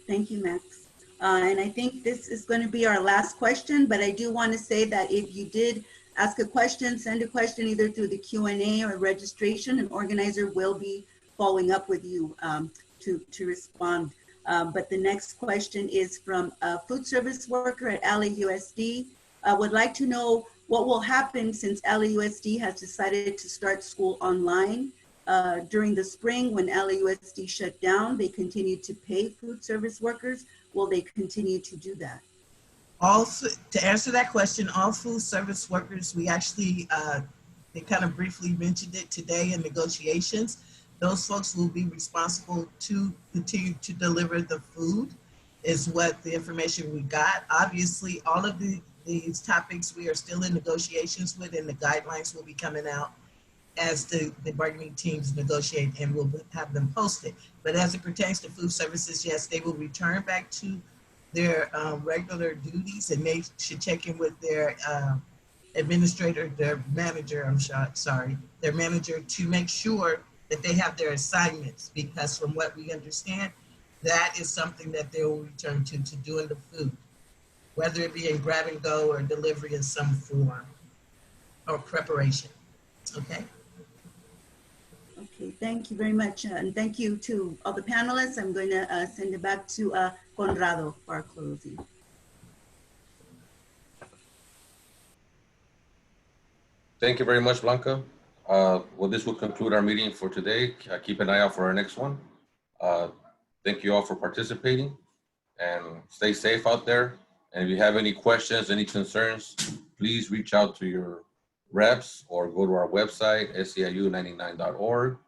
Thank you, Max. And I think this is going to be our last question, but I do want to say that if you did ask a question, send a question either through the Q&A or registration, an organizer will be following up with you to respond. But the next question is from a food service worker at LAUSD. I would like to know what will happen since LAUSD has decided to start school online. During the spring when LAUSD shut down, they continued to pay food service workers. Will they continue to do that? To answer that question, all food service workers, we actually, they kind of briefly mentioned it today in negotiations. Those folks will be responsible to continue to deliver the food, is what the information we got. Obviously, all of these topics we are still in negotiations with, and the guidelines will be coming out as the bargaining teams negotiate, and we'll have them posted. But as it pertains to food services, yes, they will return back to their regular duties, and they should check in with their administrator, their manager, their manager to make sure that they have their assignments, because from what we understand, that is something that they will return to doing the food, whether it be in grab and go or delivery in some form or preparation. Okay. Okay, thank you very much. And thank you to all the panelists. I'm going to send it back to Conrado for our closing. Thank you very much, Blanca. Well, this will conclude our meeting for today. Keep an eye out for our next one. Thank you all for participating, and stay safe out there. And if you have any questions, any concerns, please reach out to your reps or go to our website, SEIU99.org.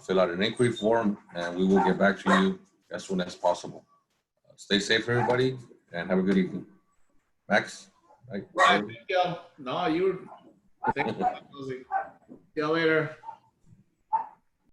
Fill out an inquiry form, and we will get back to you as soon as possible. Stay safe, everybody, and have a good evening. Max? Right, thank you. No, you. Thank you. See you later.